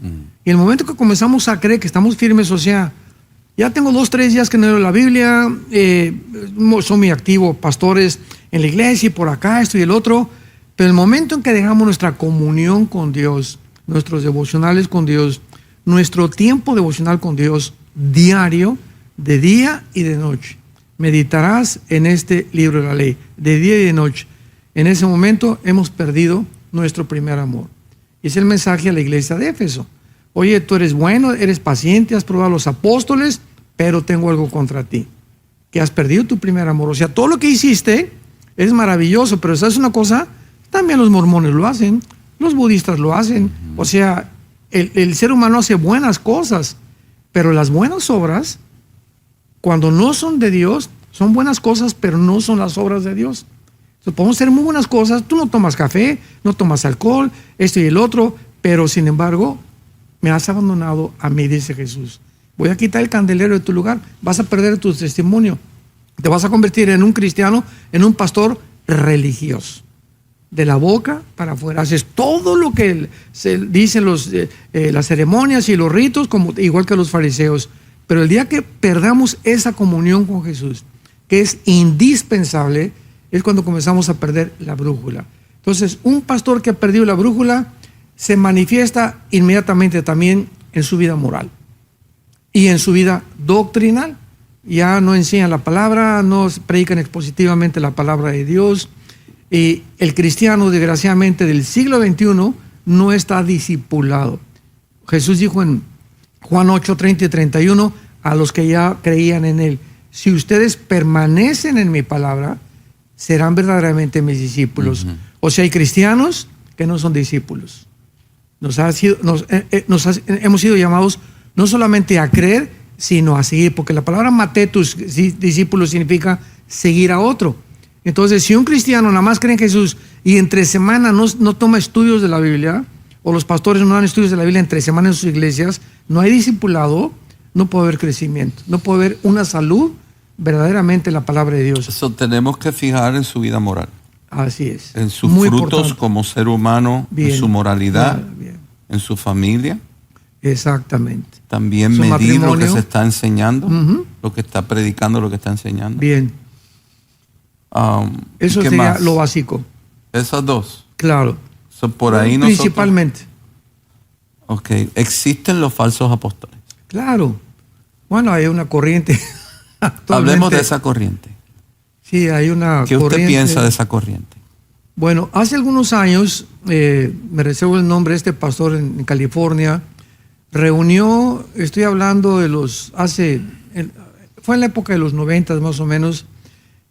Y el momento que comenzamos a creer que estamos firmes, o sea, ya tengo 2-3 días que no leo la Biblia, soy muy activo, pastores en la iglesia y por acá, esto y el otro, pero el momento en que dejamos nuestra comunión con Dios, nuestros devocionales con Dios, nuestro tiempo devocional con Dios diario, de día y de noche, meditarás en este libro de la ley, de día y de noche. En ese momento hemos perdido nuestro primer amor. Y es el mensaje a la iglesia de Éfeso. Oye, tú eres bueno, eres paciente, has probado a los apóstoles, pero tengo algo contra ti, que has perdido tu primer amor. O sea, todo lo que hiciste es maravilloso, pero ¿sabes una cosa? También los mormones lo hacen, los budistas lo hacen. O sea, el ser humano hace buenas cosas, pero las buenas obras, cuando no son de Dios, son buenas cosas, pero no son las obras de Dios. Entonces, podemos hacer muy buenas cosas, tú no tomas café, no tomas alcohol, esto y el otro, pero sin embargo, me has abandonado a mí, dice Jesús. Voy a quitar el candelero de tu lugar, vas a perder tu testimonio, te vas a convertir en un cristiano, en un pastor religioso. De la boca para afuera, haces todo lo que se dicen las ceremonias y los ritos, igual que los fariseos. Pero el día que perdamos esa comunión con Jesús, que es indispensable, es cuando comenzamos a perder la brújula. Entonces, un pastor que ha perdido la brújula se manifiesta inmediatamente también en su vida moral y en su vida doctrinal. Ya no enseñan la palabra, no predican expositivamente la palabra de Dios. Y el cristiano, desgraciadamente, del siglo XXI no está discipulado. Jesús dijo en Juan 8, 30 y 31 a los que ya creían en Él: si ustedes permanecen en mi palabra, serán verdaderamente mis discípulos. O sea, hay cristianos que no son discípulos. Hemos sido llamados no solamente a creer, sino a seguir, porque la palabra matetus, discípulo, significa seguir a otro. Entonces, si un cristiano nada más cree en Jesús y entre semana no toma estudios de la Biblia, o los pastores no dan estudios de la Biblia entre semana en sus iglesias, no hay discipulado, no puede haber crecimiento, no puede haber una salud verdaderamente en la palabra de Dios. Eso tenemos que fijar en su vida moral. Así es. En sus Muy frutos importante. como ser humano, Bien, en su moralidad, bien. en su familia. Exactamente. También Su medir lo que matrimonio. se está enseñando, Ujú. lo que está predicando, lo que está enseñando. Bien. Eso ¿qué sería más? lo básico. Esas dos. Claro. So, por ahí nosotros. Principalmente. Ok. Existen los falsos apóstoles. Claro. Bueno, hay una corriente. Hablemos de esa corriente. Sí, hay una ¿Qué corriente. usted piensa de esa corriente? Bueno, hace algunos años, me reservo el nombre, este pastor en California, reunió, estoy hablando de fue en la época de los 90 más o menos,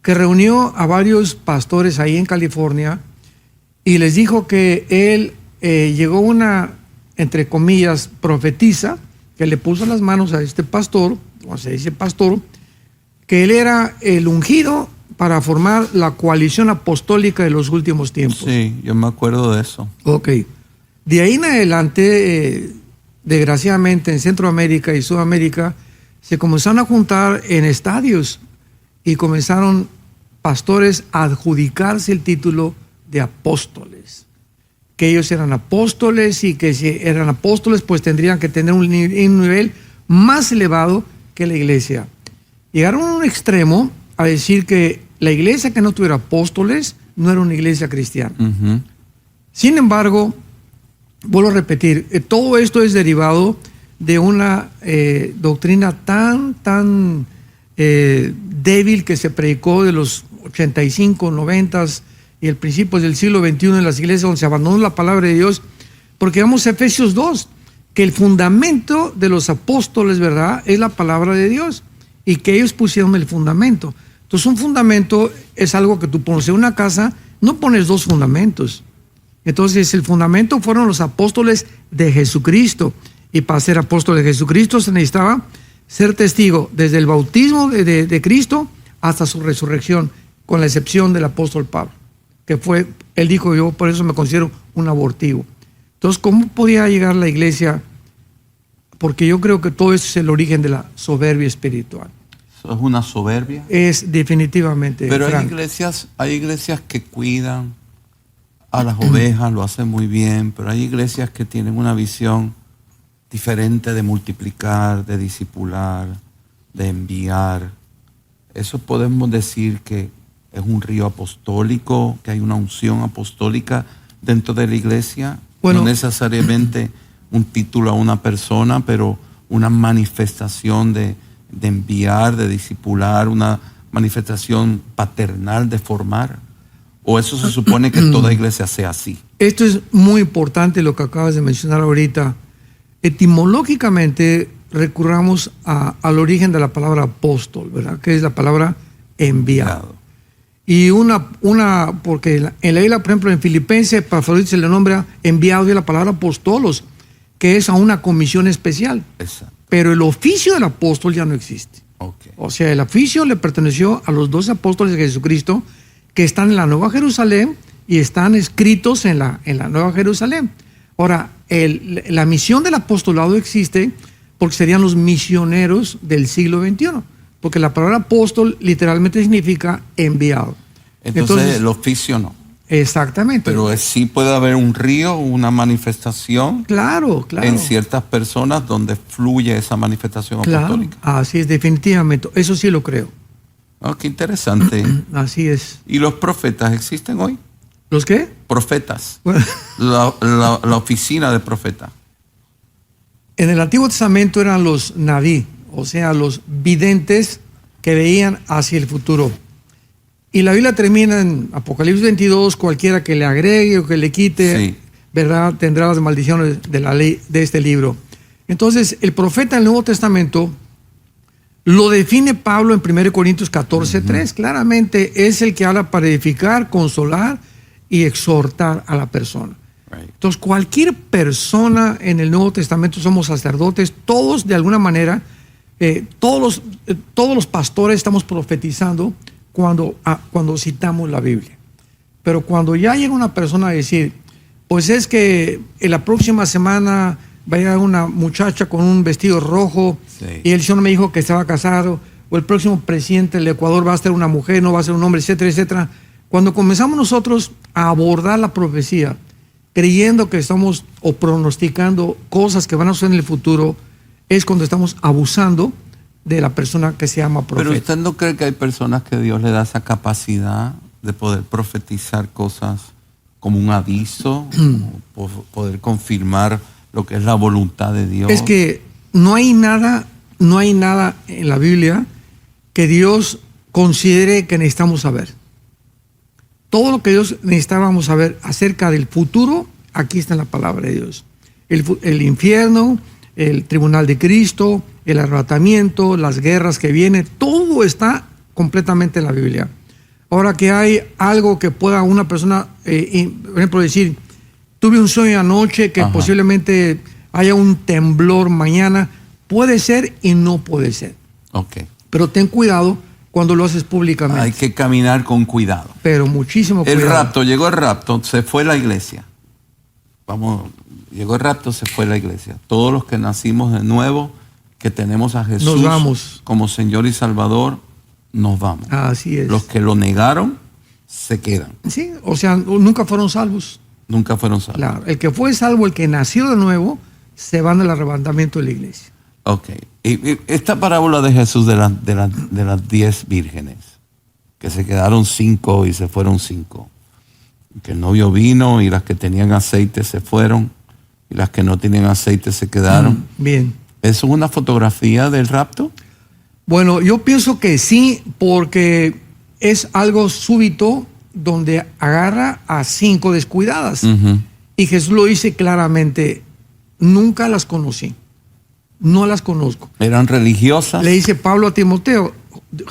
que reunió a varios pastores ahí en California y les dijo que él llegó una, entre comillas, profetisa, que le puso las manos a este pastor, o se dice pastor, que él era el ungido para formar la coalición apostólica de los últimos tiempos. Sí, yo me acuerdo de eso. Ok. De ahí en adelante, desgraciadamente, en Centroamérica y Sudamérica, se comenzaron a juntar en estadios y comenzaron pastores a adjudicarse el título de apóstoles. Que ellos eran apóstoles y que si eran apóstoles, pues tendrían que tener un nivel más elevado que la iglesia. Llegaron a un extremo a decir que la iglesia que no tuviera apóstoles no era una iglesia cristiana. Ujú. Sin embargo, vuelvo a repetir, todo esto es derivado de una doctrina tan débil que se predicó de los 85, 90 y el principio del siglo XXI en las iglesias, donde se abandonó la palabra de Dios, porque vamos a Efesios 2, que el fundamento de los apóstoles, ¿verdad?, es la palabra de Dios, y que ellos pusieron el fundamento. Entonces un fundamento es algo que tú pones en una casa, no pones dos fundamentos. Entonces el fundamento fueron los apóstoles de Jesucristo, y para ser apóstol de Jesucristo se necesitaba ser testigo desde el bautismo de Cristo hasta su resurrección, con la excepción del apóstol Pablo, que fue, él dijo, yo por eso me considero un abortivo. Entonces, ¿cómo podía llegar la iglesia? Porque yo creo que todo eso es el origen de la soberbia espiritual. ¿Eso es una soberbia? Es definitivamente. Pero Frank, hay iglesias que cuidan a las ovejas, lo hacen muy bien, pero hay iglesias que tienen una visión diferente de multiplicar, de discipular, de enviar. Eso podemos decir que es un río apostólico, que hay una unción apostólica dentro de la iglesia. Bueno, no necesariamente un título a una persona, pero una manifestación de enviar, de discipular, una manifestación paternal de formar. ¿O eso se supone que toda iglesia sea así? esto es muy importante lo que acabas de mencionar ahorita. Etimológicamente recurramos al origen de la palabra apóstol, ¿verdad?, que es la palabra enviado. Y porque en la isla, por ejemplo, en Filipenses, para se le nombra enviado de la palabra apostolos, que es a una comisión especial. Exacto. Pero el oficio del apóstol ya no existe. Okay. O sea, el oficio le perteneció a los 12 apóstoles de Jesucristo, que están en la Nueva Jerusalén y están escritos en la Nueva Jerusalén. Ahora, la misión del apostolado existe porque serían los misioneros del siglo XXI. Porque la palabra apóstol literalmente significa enviado. Entonces el oficio no. Exactamente. Pero sí puede haber un río, una manifestación. Claro. En ciertas personas donde fluye esa manifestación apostólica. Así es, definitivamente. Eso sí lo creo. Oh, qué interesante. Así es. ¿Y los profetas existen hoy? ¿Los qué? Profetas. Bueno, La oficina de profeta. en el Antiguo Testamento eran los naví, o sea, los videntes que veían hacia el futuro. Y la Biblia termina en Apocalipsis 22, cualquiera que le agregue o que le quite, Sí. ¿verdad?, tendrá las maldiciones de la ley de este libro. Entonces, el profeta del Nuevo Testamento lo define Pablo en 1 Corintios 14:3. Claramente es el que habla para edificar, consolar y exhortar a la persona. Right. Entonces, cualquier persona en el Nuevo Testamento, somos sacerdotes, todos de alguna manera, todos los pastores estamos profetizando cuando citamos la Biblia. Pero cuando ya llega una persona a decir, pues es que en la próxima semana va a llegar una muchacha con un vestido rojo, Sí. y el Señor me dijo que estaba casado, o el próximo presidente del Ecuador va a ser una mujer, no va a ser un hombre, etcétera, etcétera. Cuando comenzamos nosotros a abordar la profecía, creyendo que estamos o pronosticando cosas que van a suceder en el futuro, es cuando estamos abusando de la persona que se llama profeta. Pero usted no cree que hay personas que Dios le da esa capacidad de poder profetizar cosas como un aviso, o poder confirmar lo que es la voluntad de Dios. Es que no hay nada en la Biblia que Dios considere que necesitamos saber. Todo lo que Dios necesitábamos saber acerca del futuro, aquí está en la palabra de Dios. El infierno, el tribunal de Cristo, el arrebatamiento, las guerras que vienen, todo está completamente en la Biblia. Ahora que hay algo que pueda una persona, por ejemplo, decir, tuve un sueño anoche que posiblemente haya un temblor mañana, puede ser y no puede ser. Okay. Pero ten cuidado cuando lo haces públicamente. Hay que caminar con cuidado. Pero muchísimo cuidado. Llegó el rapto, se fue la iglesia. Llegó el rapto, se fue la iglesia. Todos los que nacimos de nuevo, que tenemos a Jesús Nos vamos. como Señor y Salvador, nos vamos. Así es. Los que lo negaron, se quedan. Sí, o sea, nunca fueron salvos. Nunca fueron salvos. Claro, el que fue salvo, el que nació de nuevo, se van al arrebatamiento de la iglesia. Ok. Y esta parábola de Jesús de las 10 vírgenes, que se quedaron 5 y se fueron 5, que el novio vino y las que tenían aceite se fueron, y las que no tienen aceite se quedaron. Bien. ¿Eso es una fotografía del rapto? Bueno, yo pienso que sí, porque es algo súbito donde agarra a 5 descuidadas. Y Jesús lo dice claramente, nunca las conocí, no las conozco. ¿Eran religiosas? Le dice Pablo a Timoteo,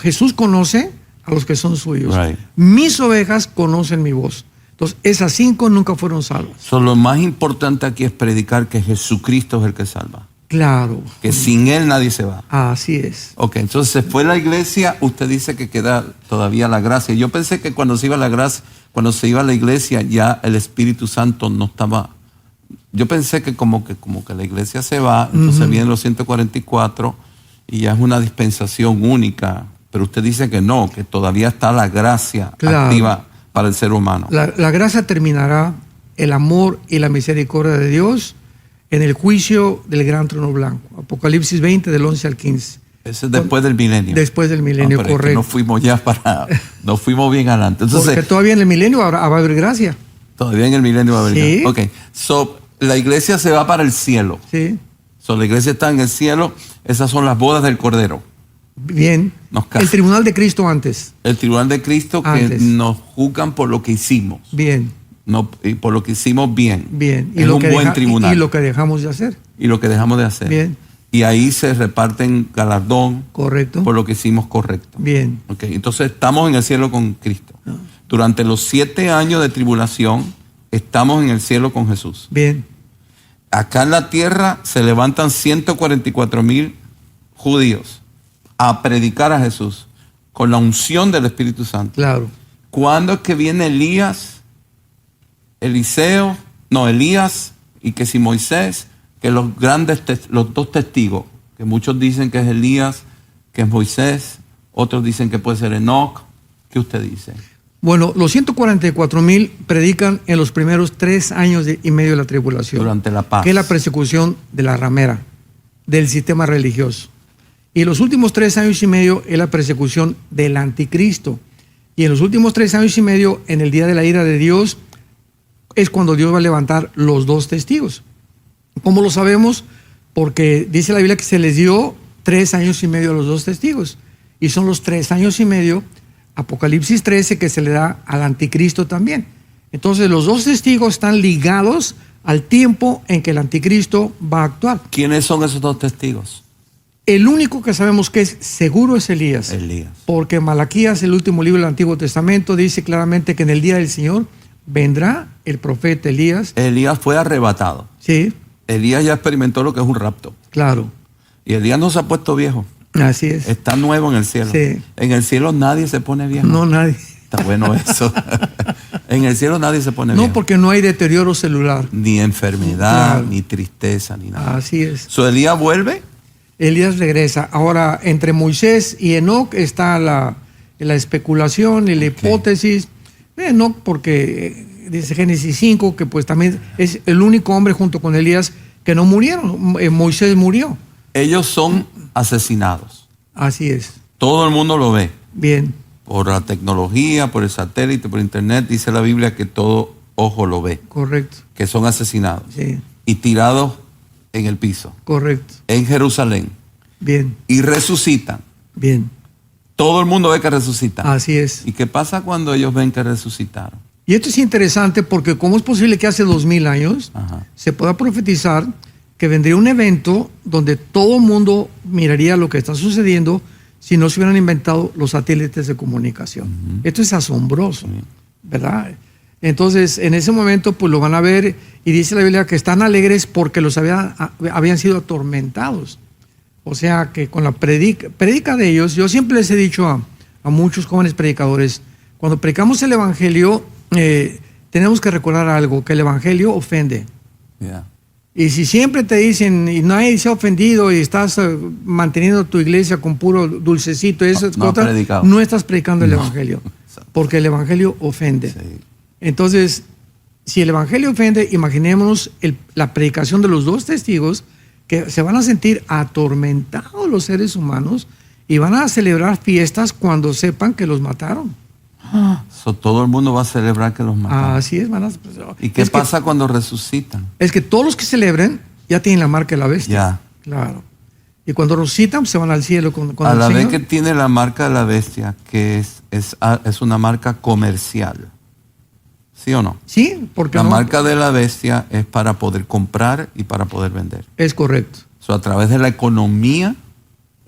Jesús conoce a los que son suyos. Right. Mis ovejas conocen mi voz. Entonces, esas 5 nunca fueron salvas. So, lo más importante aquí es predicar que Jesucristo es el que salva. Claro. Que sin Él nadie se va. Así es. Ok, entonces se fue la iglesia, usted dice que queda todavía la gracia. Yo pensé que cuando se iba la gracia, cuando se iba a la iglesia, ya el Espíritu Santo no estaba. Yo pensé que como que la iglesia se va, entonces vienen los 144 y ya es una dispensación única. Pero usted dice que no, que todavía está la gracia activa para el ser humano. La gracia terminará, el amor y la misericordia de Dios en el juicio del gran trono blanco. Apocalipsis 20, del 11 al 15. Ese es después del milenio. Después del milenio, pero correcto. Es que no fuimos ya no fuimos bien adelante. Entonces, porque todavía en el milenio va a haber gracia. Todavía en el milenio va a haber sí. gracia. Ok, so, la iglesia se va para el cielo. Sí. So, la iglesia está en el cielo, esas son las bodas del Cordero. Bien. El tribunal de Cristo antes. El tribunal de Cristo antes. Que nos juzgan por lo que hicimos. Bien. No, y por lo que hicimos bien. Bien. Es un buen tribunal. Y lo que dejamos de hacer. Y lo que dejamos de hacer. Bien. Y ahí se reparten galardón. Correcto. Por lo que hicimos correcto. Bien. Okay. Entonces estamos en el cielo con Cristo. No. Durante los 7 años de tribulación estamos en el cielo con Jesús. Bien. Acá en la tierra se levantan 144,000 judíos a predicar a Jesús con la unción del Espíritu Santo. Claro. ¿Cuándo es que viene Elías y que si Moisés, que los dos testigos, que muchos dicen que es Elías, que es Moisés, otros dicen que puede ser Enoc? ¿Qué usted dice? Bueno, los 144,000 predican en los primeros 3 años y medio de la tribulación. Durante la paz. Que es la persecución de la ramera, del sistema religioso. Y los últimos 3 años y medio es la persecución del anticristo. Y en los últimos 3 años y medio, en el día de la ira de Dios, es cuando Dios va a levantar los 2 testigos. ¿Cómo lo sabemos? Porque dice la Biblia que se les dio 3 años y medio a los 2 testigos. Y son los 3 años y medio, Apocalipsis 13, que se le da al anticristo también. Entonces los 2 testigos están ligados al tiempo en que el anticristo va a actuar. ¿Quiénes son esos 2 testigos? El único que sabemos que es seguro es Elías. Elías. Porque Malaquías, el último libro del Antiguo Testamento, dice claramente que en el día del Señor vendrá el profeta Elías. Elías fue arrebatado. Sí. Elías ya experimentó lo que es un rapto. Claro. Y Elías no se ha puesto viejo. Así es. Está nuevo en el cielo. Sí. En el cielo nadie se pone viejo. No, nadie. Está bueno eso. En el cielo nadie se pone viejo. No, porque no hay deterioro celular. Ni enfermedad, claro. ni tristeza, ni nada. Así es. ¿So Elías vuelve? Elías regresa. Ahora, entre Moisés y Enoc está la especulación y la hipótesis. Enoc, porque dice Génesis 5, que pues también es el único hombre junto con Elías que no murieron. Moisés murió. Ellos son asesinados. Así es. Todo el mundo lo ve. Bien. Por la tecnología, por el satélite, por internet, dice la Biblia que todo ojo lo ve. Correcto. Que son asesinados. Sí. Y tirados en el piso. Correcto. En Jerusalén. Bien. Y resucitan. Bien. Todo el mundo ve que resucitan. Así es. ¿Y qué pasa cuando ellos ven que resucitaron? Y esto es interesante porque ¿cómo es posible que hace 2000 años se pueda profetizar que vendría un evento donde todo el mundo miraría lo que está sucediendo si no se hubieran inventado los satélites de comunicación? Esto es asombroso, ¿verdad? Entonces, en ese momento, pues lo van a ver y dice la Biblia que están alegres porque los habían sido atormentados. O sea, que con la predica de ellos, yo siempre les he dicho a muchos jóvenes predicadores, cuando predicamos el Evangelio, tenemos que recordar algo, que el Evangelio ofende. Yeah. Y si siempre te dicen, y nadie se ha ofendido, y estás manteniendo tu iglesia con puro dulcecito, no estás predicando el Evangelio, porque el Evangelio ofende. Sí. Entonces, si el Evangelio ofende, imaginémonos la predicación de los 2 testigos, que se van a sentir atormentados los seres humanos y van a celebrar fiestas cuando sepan que los mataron. Todo el mundo va a celebrar que los mataron. Así es, hermanas. ¿Y qué pasa cuando resucitan? Es que todos los que celebren ya tienen la marca de la bestia. Ya. Claro. Y cuando resucitan, pues, se van al cielo con A el la vez Señor. que tiene la marca de la bestia, que es una marca comercial. ¿Sí o no? Sí, porque La no. marca de la bestia es para poder comprar y para poder vender. Es correcto. A través de la economía,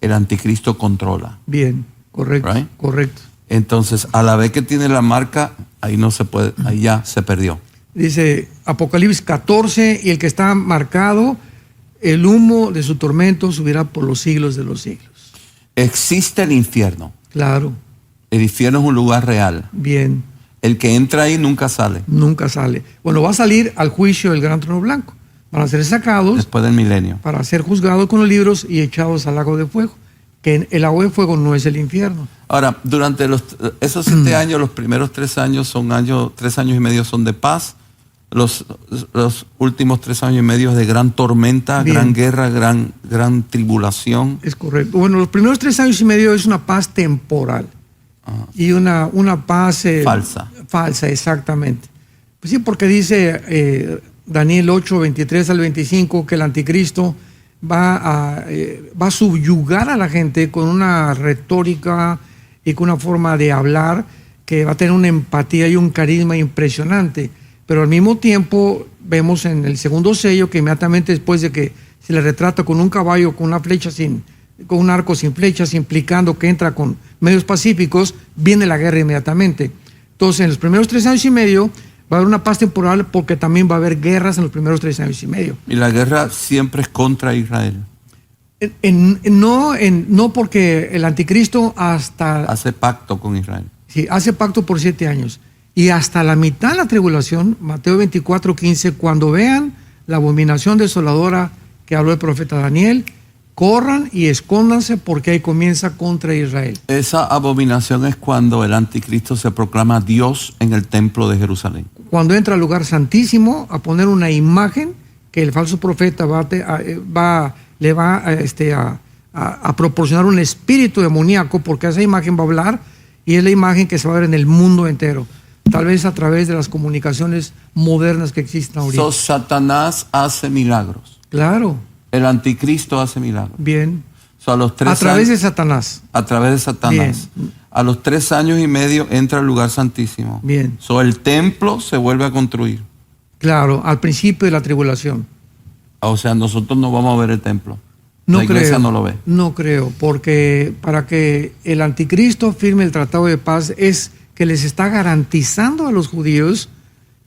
el anticristo controla. Bien, correcto. Right? Correcto. Entonces, a la vez que tiene la marca, ahí no se puede, ahí ya se perdió. Dice Apocalipsis 14, y el que está marcado, el humo de su tormento subirá por los siglos de los siglos. Existe el infierno. Claro, El infierno es un lugar real. bien, El que entra ahí nunca sale. nunca sale. Bueno, va a salir al juicio del gran trono blanco. Van a ser sacados Después del milenio. para ser juzgados con los libros y echados al lago de fuego. Que el lago de fuego no es el infierno. Ahora, durante esos 7 años, los primeros 3 años son 3 años y medio son de paz. Los últimos 3 años y medio es de gran tormenta, Bien. gran guerra, gran tribulación. Es correcto. Bueno, los primeros 3 años y medio es una paz temporal. Y una paz Falsa. Falsa, exactamente. Pues sí, porque dice Daniel 8, 23 al 25 que el anticristo va a subyugar a la gente con una retórica y con una forma de hablar que va a tener una empatía y un carisma impresionante. Pero al mismo tiempo vemos en el segundo sello que inmediatamente después de que se le retrata con un caballo, con una flecha con un arco sin flechas, implicando que entra con medios pacíficos, viene la guerra inmediatamente. Entonces, en los primeros 3 años y medio va a haber una paz temporal porque también va a haber guerras en los primeros 3 años y medio. Y la guerra siempre es contra Israel. No porque el anticristo Hace pacto con Israel. sí, hace pacto por 7 años. Y hasta la mitad de la tribulación, Mateo 24, 15, cuando vean la abominación desoladora que habló el profeta Daniel, corran y escóndanse porque ahí comienza contra Israel. Esa abominación es cuando el anticristo se proclama Dios en el templo de Jerusalén. Cuando entra al lugar santísimo a poner una imagen que el falso profeta le va a proporcionar un espíritu demoníaco, porque esa imagen va a hablar y es la imagen que se va a ver en el mundo entero, tal vez a través de las comunicaciones modernas que existen ahorita. Satanás hace milagros. Claro, El anticristo hace milagros. bien. A los 3 A través años, de Satanás. a través de Satanás. Bien. A los 3 años y medio entra al lugar santísimo. Bien. El templo se vuelve a construir. Claro, al principio de la tribulación. O sea, nosotros no vamos a ver el templo. No la iglesia creo, no lo ve. No creo, porque para que el anticristo firme el tratado de paz es que les está garantizando a los judíos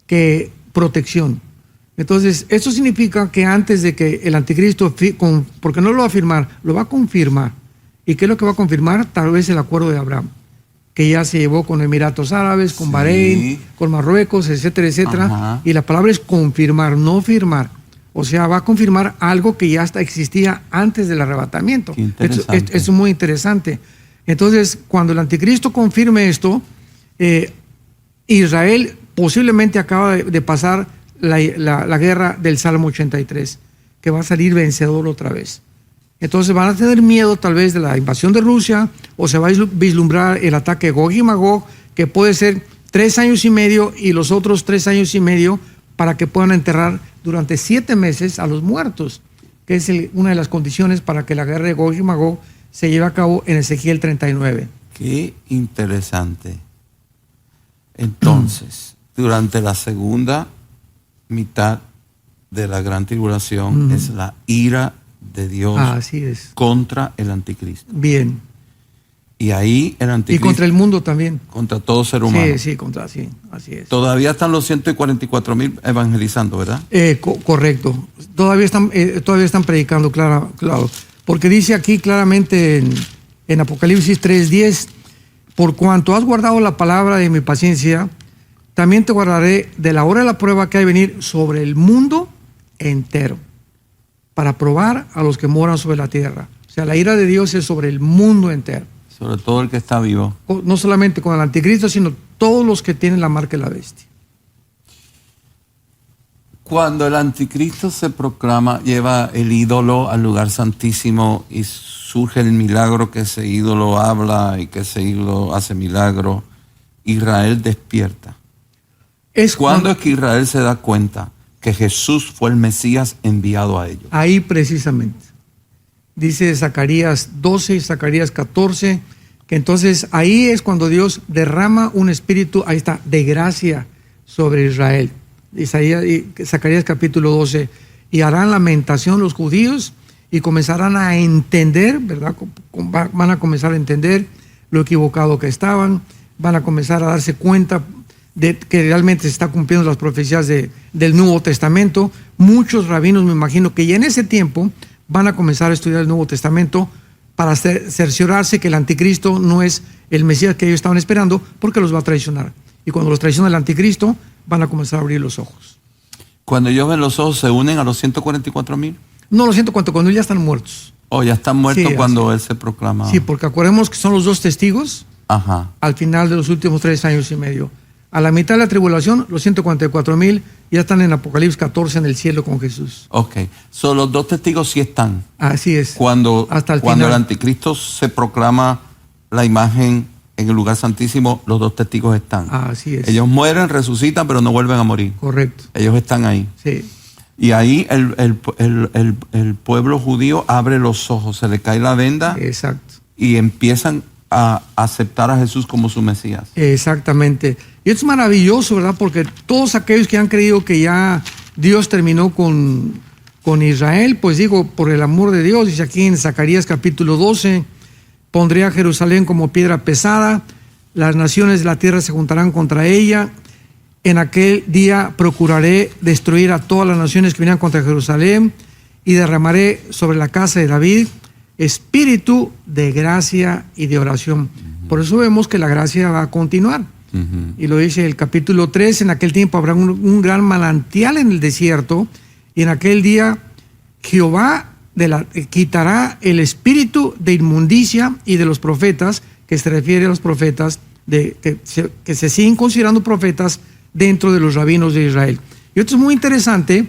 que protección. Entonces, esto significa que antes de que el anticristo, porque no lo va a firmar, lo va a confirmar. ¿Y qué es lo que va a confirmar? Tal vez el acuerdo de Abraham, que ya se llevó con Emiratos Árabes, con Sí. Bahrein, con Marruecos, etcétera, etcétera. Ajá. Y la palabra es confirmar, no firmar. O sea, va a confirmar algo que ya hasta existía antes del arrebatamiento. Qué interesante. Esto es muy interesante. Entonces, cuando el anticristo confirme esto, Israel posiblemente acaba de pasar la guerra del Salmo 83, que va a salir vencedor otra vez. Entonces van a tener miedo tal vez de la invasión de Rusia, o se va a vislumbrar el ataque de Gog y Magog, que puede ser 3 años y medio y los otros 3 años y medio para que puedan enterrar durante 7 meses a los muertos, que es una de las condiciones para que la guerra de Gog y Magog se lleve a cabo en Ezequiel 39. Qué interesante. Entonces, durante la segunda mitad de la gran tribulación es la ira de Dios Así es. contra el anticristo. Bien. Y ahí el Y anticristo contra el mundo también. contra todo ser humano. Sí, sí, así es. Todavía están los 144,000 evangelizando, ¿verdad? Correcto. Todavía están predicando, claro. Porque dice aquí claramente en Apocalipsis 3:10, por cuanto has guardado la palabra de mi paciencia, también te guardaré de la hora de la prueba que ha de venir sobre el mundo entero, para probar a los que moran sobre la tierra. O sea, la ira de Dios es sobre el mundo entero. Sobre todo el que está vivo. No solamente con el anticristo, sino todos los que tienen la marca de la bestia. Cuando el anticristo se proclama, lleva el ídolo al lugar santísimo y surge el milagro que ese ídolo habla y que ese ídolo hace milagro Israel despierta? Es ¿Cuándo es que Israel se da cuenta que Jesús fue el Mesías enviado a ellos? Ahí precisamente. Dice Zacarías 12 y Zacarías 14, que entonces ahí es cuando Dios derrama un espíritu, ahí está, de gracia sobre Israel. Zacarías capítulo 12, y harán lamentación los judíos y comenzarán a entender, ¿verdad? Van a comenzar a entender lo equivocado que estaban, van a comenzar a darse cuenta de que realmente se está cumpliendo las profecías del Nuevo Testamento. Muchos rabinos, me imagino que ya en ese tiempo van a comenzar a estudiar el Nuevo Testamento para cerciorarse que el anticristo no es el Mesías que ellos estaban esperando, porque los va a traicionar. Y cuando los traiciona el anticristo, van a comenzar a abrir los ojos. Cuando ellos ven los ojos, ¿se unen a los 144,000? No, lo siento, cuando ellos ya están muertos. Oh, ya están muertos Sí, cuando así. Él se proclama. Sí, porque acordemos que son los dos testigos Ajá. al final de los últimos 3 años y medio. A la mitad de la tribulación, los 144,000 ya están en Apocalipsis 14 en el cielo con Jesús. Ok. Los dos testigos sí están. Así es. Cuando Hasta el el final. anticristo se proclama la imagen en el lugar santísimo, los dos testigos están. Así es. Ellos mueren, resucitan, pero no vuelven a morir. Correcto. Ellos están ahí. Sí. Y ahí el pueblo judío abre los ojos, se le cae la venda Exacto. y empiezan a aceptar a Jesús como su Mesías. Exactamente. Y esto es maravilloso, ¿verdad? Porque todos aquellos que han creído que ya Dios terminó con Israel, pues digo, por el amor de Dios, dice aquí en Zacarías capítulo 12, pondré a Jerusalén como piedra pesada, las naciones de la tierra se juntarán contra ella. En aquel día procuraré destruir a todas las naciones que vinieran contra Jerusalén y derramaré sobre la casa de David espíritu de gracia y de oración. Por eso vemos que la gracia va a continuar. Y lo dice el capítulo 3, en aquel tiempo habrá un gran manantial en el desierto, y en aquel día Jehová quitará el espíritu de inmundicia y de los profetas, que se refiere a los profetas que se siguen considerando profetas dentro de los rabinos de Israel. Y esto es muy interesante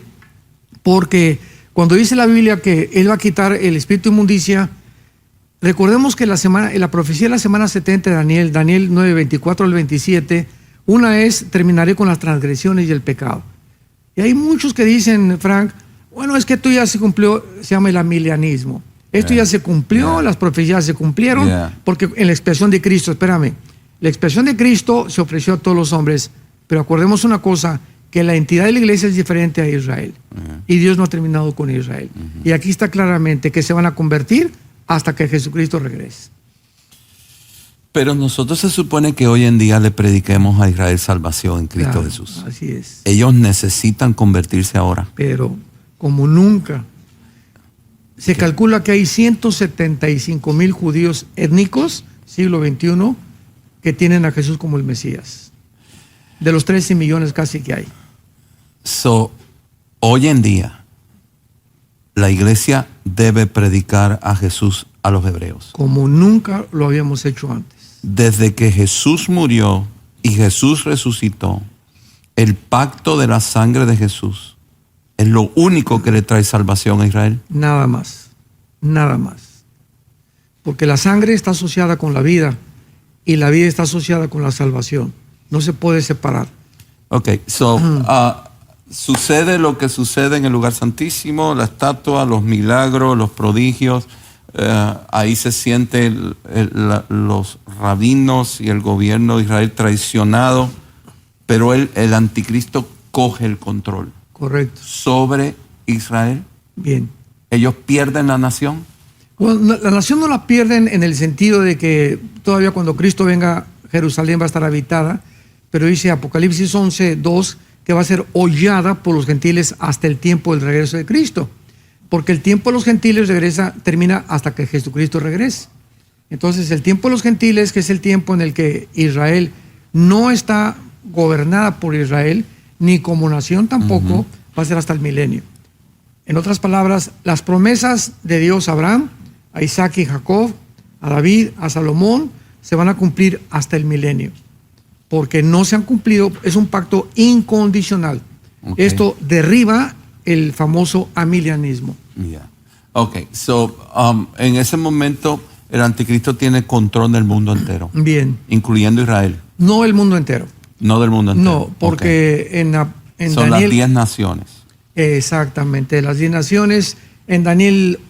porque cuando dice la Biblia que Él va a quitar el espíritu de inmundicia, recordemos que la profecía de la semana 70 de Daniel 9, 24 al 27, una es: terminaré con las transgresiones y el pecado. Y hay muchos que dicen, Frank, bueno, es que esto ya se cumplió, se llama el amilianismo. Esto ya se cumplió, las profecías se cumplieron, porque en la expiación de Cristo, espérame, la expiación de Cristo se ofreció a todos los hombres, pero acordemos una cosa, que la entidad de la iglesia es diferente a Israel, y Dios no ha terminado con Israel. Y aquí está claramente que se van a convertir hasta que Jesucristo regrese. Pero nosotros se supone que hoy en día le prediquemos a Israel salvación en Cristo Claro, Jesús. así es. Ellos necesitan convertirse ahora. Pero como nunca, se calcula que hay 175,000 judíos étnicos, siglo XXI, que tienen a Jesús como el Mesías. De los 13 millones casi que hay. Hoy en día, la iglesia debe predicar a Jesús a los hebreos. Como nunca lo habíamos hecho antes. Desde que Jesús murió y Jesús resucitó, el pacto de la sangre de Jesús es lo único que le trae salvación a Israel. Nada más. Nada más. Porque la sangre está asociada con la vida y la vida está asociada con la salvación. No se puede separar. Ok, sucede lo que sucede en el lugar santísimo, la estatua, los milagros, los prodigios. Ahí se sienten los rabinos y el gobierno de Israel traicionado, pero el anticristo coge el control. Correcto. Sobre Israel. Bien. Ellos pierden la nación. Bueno, la nación no la pierden en el sentido de que todavía cuando Cristo venga, Jerusalén va a estar habitada, pero dice Apocalipsis 11, 2, que va a ser hollada por los gentiles hasta el tiempo del regreso de Cristo. Porque el tiempo de los gentiles termina hasta que Jesucristo regrese. Entonces el tiempo de los gentiles, que es el tiempo en el que Israel no está gobernada por Israel, ni como nación tampoco, va a ser hasta el milenio. En otras palabras, las promesas de Dios a Abraham, a Isaac y Jacob, a David, a Salomón, se van a cumplir hasta el milenio. Porque no se han cumplido, es un pacto incondicional. Okay. Esto derriba el famoso amilianismo. Yeah. Ok, en ese momento el anticristo tiene control del mundo entero. Bien. Incluyendo Israel. No el mundo entero. No del mundo entero. No, porque en son Daniel... las 10 naciones. Exactamente, las 10 naciones. En Daniel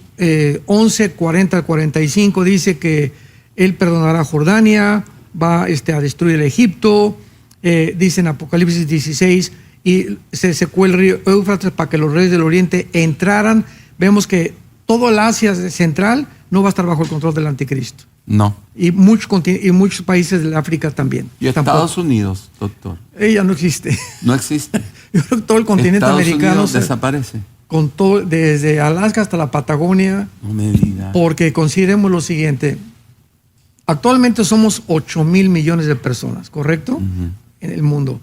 11, 40 al 45 dice que él perdonará a Jordania, va a destruir el Egipto. Dice en Apocalipsis 16, y se secó el río Éufrates para que los reyes del oriente entraran. Vemos que todo el Asia central no va a estar bajo el control del anticristo. No. Y muchos países del África también. ¿Y Estados Unidos, doctor? Ella no existe. No existe. Yo creo que todo el continente Estados americano Unidos desaparece. con todo, desde Alaska hasta la Patagonia. No me diga. Porque consideremos lo siguiente. Actualmente somos 8,000 millones de personas, ¿correcto? En el mundo.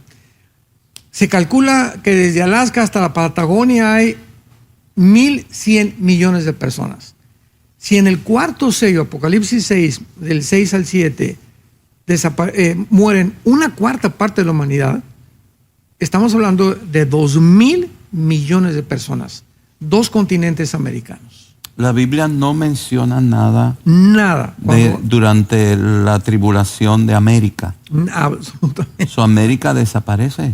Se calcula que desde Alaska hasta la Patagonia hay 1,100 millones de personas. Si en el cuarto sello, Apocalipsis 6, del 6 al 7, mueren una cuarta parte de la humanidad, estamos hablando de 2,000 millones de personas, 2 continentes americanos. La Biblia no menciona nada Nada. durante la tribulación de América. Absolutamente. ¿Su América desaparece?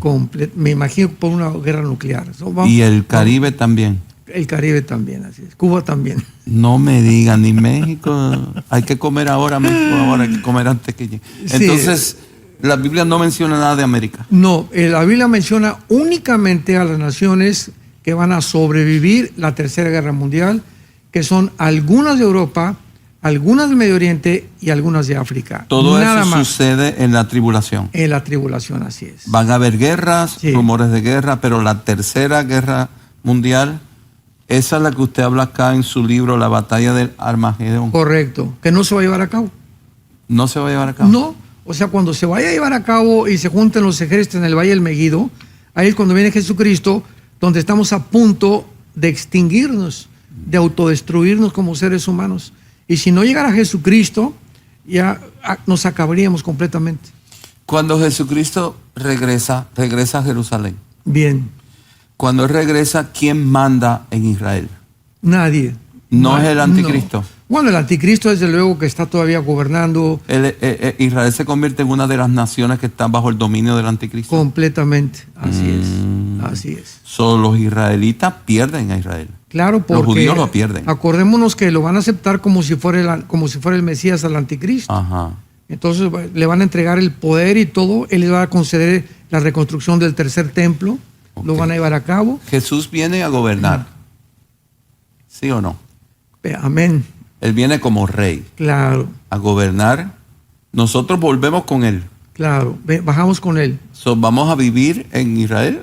Me imagino por una guerra nuclear. Y el Caribe también. El Caribe también, así es. Cuba también. No me digan, ni México. Hay que comer ahora, México ahora, hay que comer antes que llegue. Entonces, la Biblia no menciona nada de América. No, la Biblia menciona únicamente a las naciones que van a sobrevivir la Tercera Guerra Mundial, que son algunas de Europa, algunas del Medio Oriente y algunas de África. Todo Nada eso más. sucede en la tribulación. En la tribulación, así es. Van a haber guerras, Sí. rumores de guerra, pero la Tercera Guerra Mundial, esa es la que usted habla acá en su libro, La Batalla del Armagedón. Correcto, que no se va a llevar a cabo. ¿No se va a llevar a cabo? No, o sea, cuando se vaya a llevar a cabo y se junten los ejércitos en el Valle del Megiddo, ahí es cuando viene Jesucristo, donde estamos a punto de extinguirnos, de autodestruirnos como seres humanos. Y si no llegara Jesucristo, ya nos acabaríamos completamente. Cuando Jesucristo regresa a Jerusalén. Bien, Cuando Él regresa, ¿quién manda en Israel? nadie. No es el anticristo. No. Bueno, el anticristo desde luego que está todavía gobernando Israel se convierte en una de las naciones que están bajo el dominio del anticristo. completamente. Así es, así es. Solo los israelitas pierden a Israel. Claro, porque Los judíos lo pierden. Acordémonos que lo van a aceptar como si fuera el Mesías al anticristo. Ajá. Entonces le van a entregar el poder y todo. Él les va a conceder la reconstrucción del tercer templo. Ok. Lo van a llevar a cabo. Jesús viene a gobernar. ¿Sí o no? Amén. Él viene como rey Claro, a gobernar. Nosotros volvemos con Él. claro. Bajamos con él. ¿Vamos a vivir en Israel?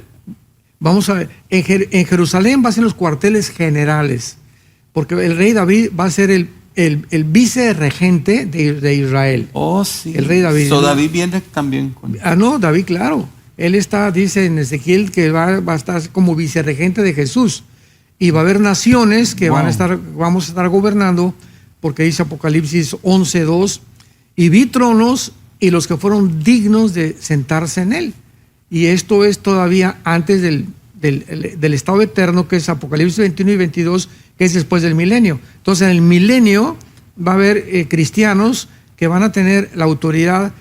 Vamos a ver. En Jerusalén va a ser los cuarteles generales. Porque el rey David va a ser el vicerregente de Israel. Oh, sí. El rey David. David viene también. No, David, claro. Él dice en Ezequiel que va a estar como vicerregente de Jesús. Y va a haber naciones que Wow. vamos a estar gobernando, porque dice Apocalipsis 11:2, y vi tronos y los que fueron dignos de sentarse en él. Y esto es todavía antes del estado eterno, que es Apocalipsis 21 y 22, que es después del milenio. Entonces, en el milenio va a haber cristianos que van a tener la autoridad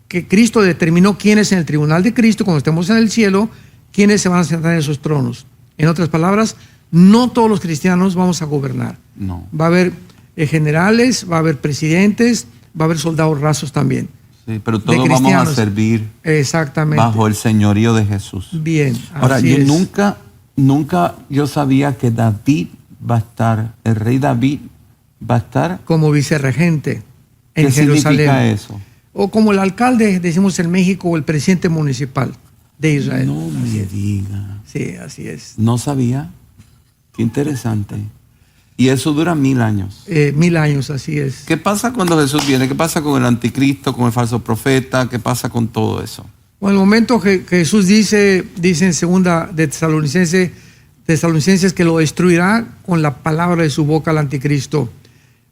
que Cristo determinó quiénes en el tribunal de Cristo, cuando estemos en el cielo, quiénes se van a sentar en esos tronos. En otras palabras, no todos los cristianos vamos a gobernar. No. Va a haber generales, va a haber presidentes, va a haber soldados rasos también. Sí, pero todos vamos a servir Exactamente. bajo el señorío de Jesús. Bien. Ahora, así yo es. nunca yo sabía que David va a estar, el rey David va a estar. Como vicerregente en ¿Qué Jerusalén. significa eso? O como el alcalde, decimos en México, o el presidente municipal de Israel. No me diga. Sí, así es. No sabía. Qué interesante. Y eso dura 1000 años. 1000 años, así es. ¿Qué pasa cuando Jesús viene? ¿Qué pasa con el anticristo, con el falso profeta? ¿Qué pasa con todo eso? Bueno, el momento que Jesús dice en segunda de Tesalonicenses que lo destruirá con la palabra de su boca al anticristo.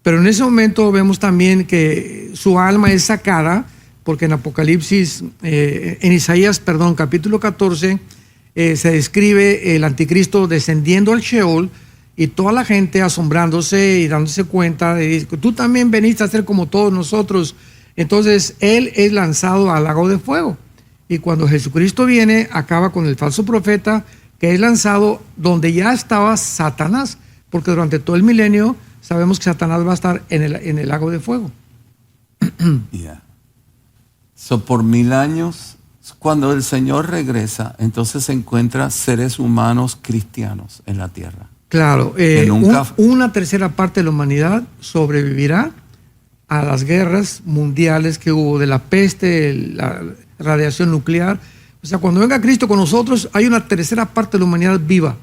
Pero en ese momento vemos también que su alma es sacada, porque en Apocalipsis, en Isaías, capítulo 14, se describe el anticristo descendiendo al Sheol y toda la gente asombrándose y dándose cuenta de que tú también veniste a ser como todos nosotros. Entonces, él es lanzado al lago de fuego. Y cuando Jesucristo viene, acaba con el falso profeta, que es lanzado donde ya estaba Satanás, porque durante todo el milenio sabemos que Satanás va a estar en el lago de fuego. Yeah. So, por 1000 años, cuando el Señor regresa, entonces se encuentra seres humanos cristianos en la tierra. Claro, una tercera parte de la humanidad sobrevivirá a las guerras mundiales que hubo, de la peste, la radiación nuclear. O sea, cuando venga Cristo con nosotros, hay una tercera parte de la humanidad viva.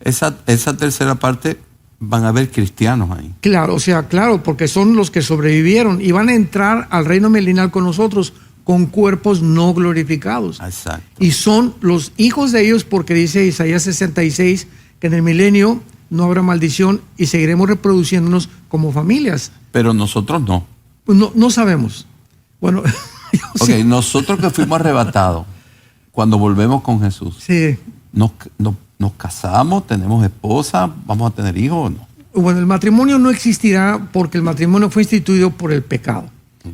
Esa tercera parte van a haber cristianos ahí. Claro, o sea, claro, porque son los que sobrevivieron y van a entrar al reino milenial con nosotros con cuerpos no glorificados. Exacto. Y son los hijos de ellos, porque dice Isaías 66 que en el milenio no habrá maldición y seguiremos reproduciéndonos como familias. Pero nosotros no. No sabemos. Bueno, Ok, nosotros que fuimos arrebatados, cuando volvemos con Jesús, sí. nos casamos, tenemos esposa, vamos a tener hijos o no. Bueno, el matrimonio no existirá porque el matrimonio fue instituido por el pecado.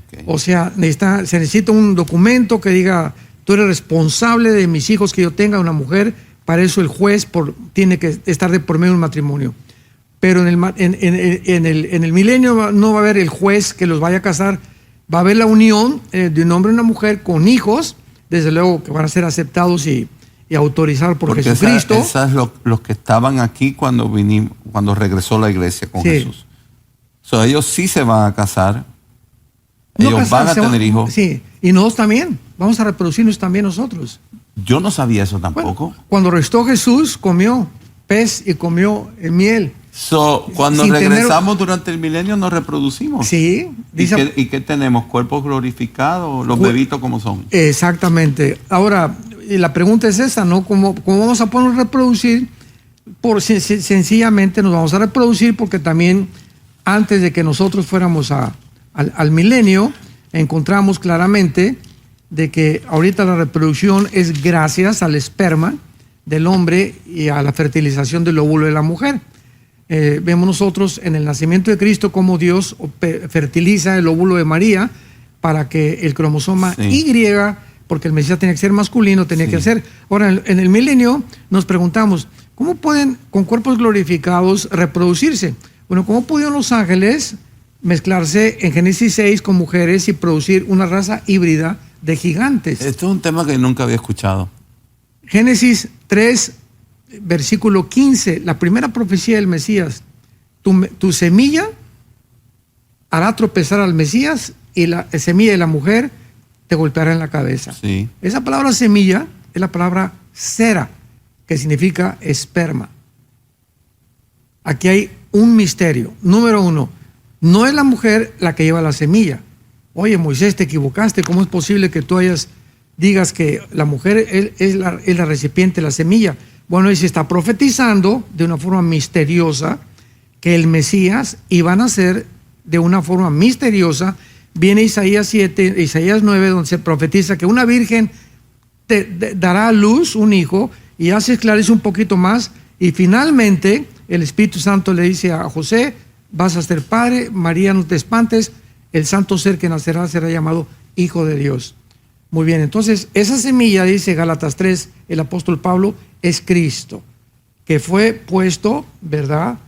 Okay. O sea, se necesita un documento que diga, tú eres responsable de mis hijos que yo tenga, una mujer. Para eso el juez tiene que estar de por medio de un matrimonio. Pero en el milenio no va a haber el juez que los vaya a casar. Va a haber la unión de un hombre y una mujer con hijos, desde luego que van a ser aceptados y autorizados por Porque Jesucristo. Esas los que estaban aquí cuando regresó la iglesia con Jesús. So, ellos sí se van a casar. Ellos van a tener hijos. Sí, y nosotros también. Vamos a reproducirnos también nosotros. Yo no sabía eso tampoco. Bueno, cuando restó Jesús, comió pez y comió miel. So, cuando regresamos durante el milenio nos reproducimos. Sí. ¿Y qué tenemos? ¿Cuerpos glorificados? ¿Los bebitos cómo son? Exactamente. Ahora, la pregunta es esta, ¿no? ¿Cómo vamos a poder reproducir? Sencillamente nos vamos a reproducir porque también antes de que nosotros fuéramos al milenio, encontramos claramente de que ahorita la reproducción es gracias al esperma del hombre y a la fertilización del óvulo de la mujer. Vemos nosotros en el nacimiento de Cristo cómo Dios fertiliza el óvulo de María para que el cromosoma Y, porque el Mesías tenía que ser masculino, tenía que ser. Ahora, en el milenio nos preguntamos, ¿cómo pueden con cuerpos glorificados reproducirse? Bueno, ¿cómo pudieron los ángeles mezclarse en Génesis 6 con mujeres y producir una raza híbrida de gigantes? Esto es un tema que nunca había escuchado. Génesis 3, versículo 15, la primera profecía del Mesías. Tu semilla hará tropezar al Mesías y la semilla de la mujer te golpeará en la cabeza. Sí. Esa palabra semilla es la palabra cera, que significa esperma. Aquí hay un misterio. Número 1, no es la mujer la que lleva la semilla. Oye, Moisés, te equivocaste. ¿Cómo es posible que tú digas que la mujer es la recipiente, la semilla? Bueno, y se está profetizando de una forma misteriosa que el Mesías iba a nacer de una forma misteriosa. Viene Isaías 7, Isaías 9, donde se profetiza que una virgen dará a luz un hijo, y ya se esclarece un poquito más, y finalmente el Espíritu Santo le dice a José, vas a ser padre, María, no te espantes, el santo ser que nacerá será llamado Hijo de Dios. Muy bien, entonces esa semilla, dice Gálatas 3, el apóstol Pablo, es Cristo, que fue puesto, ¿verdad?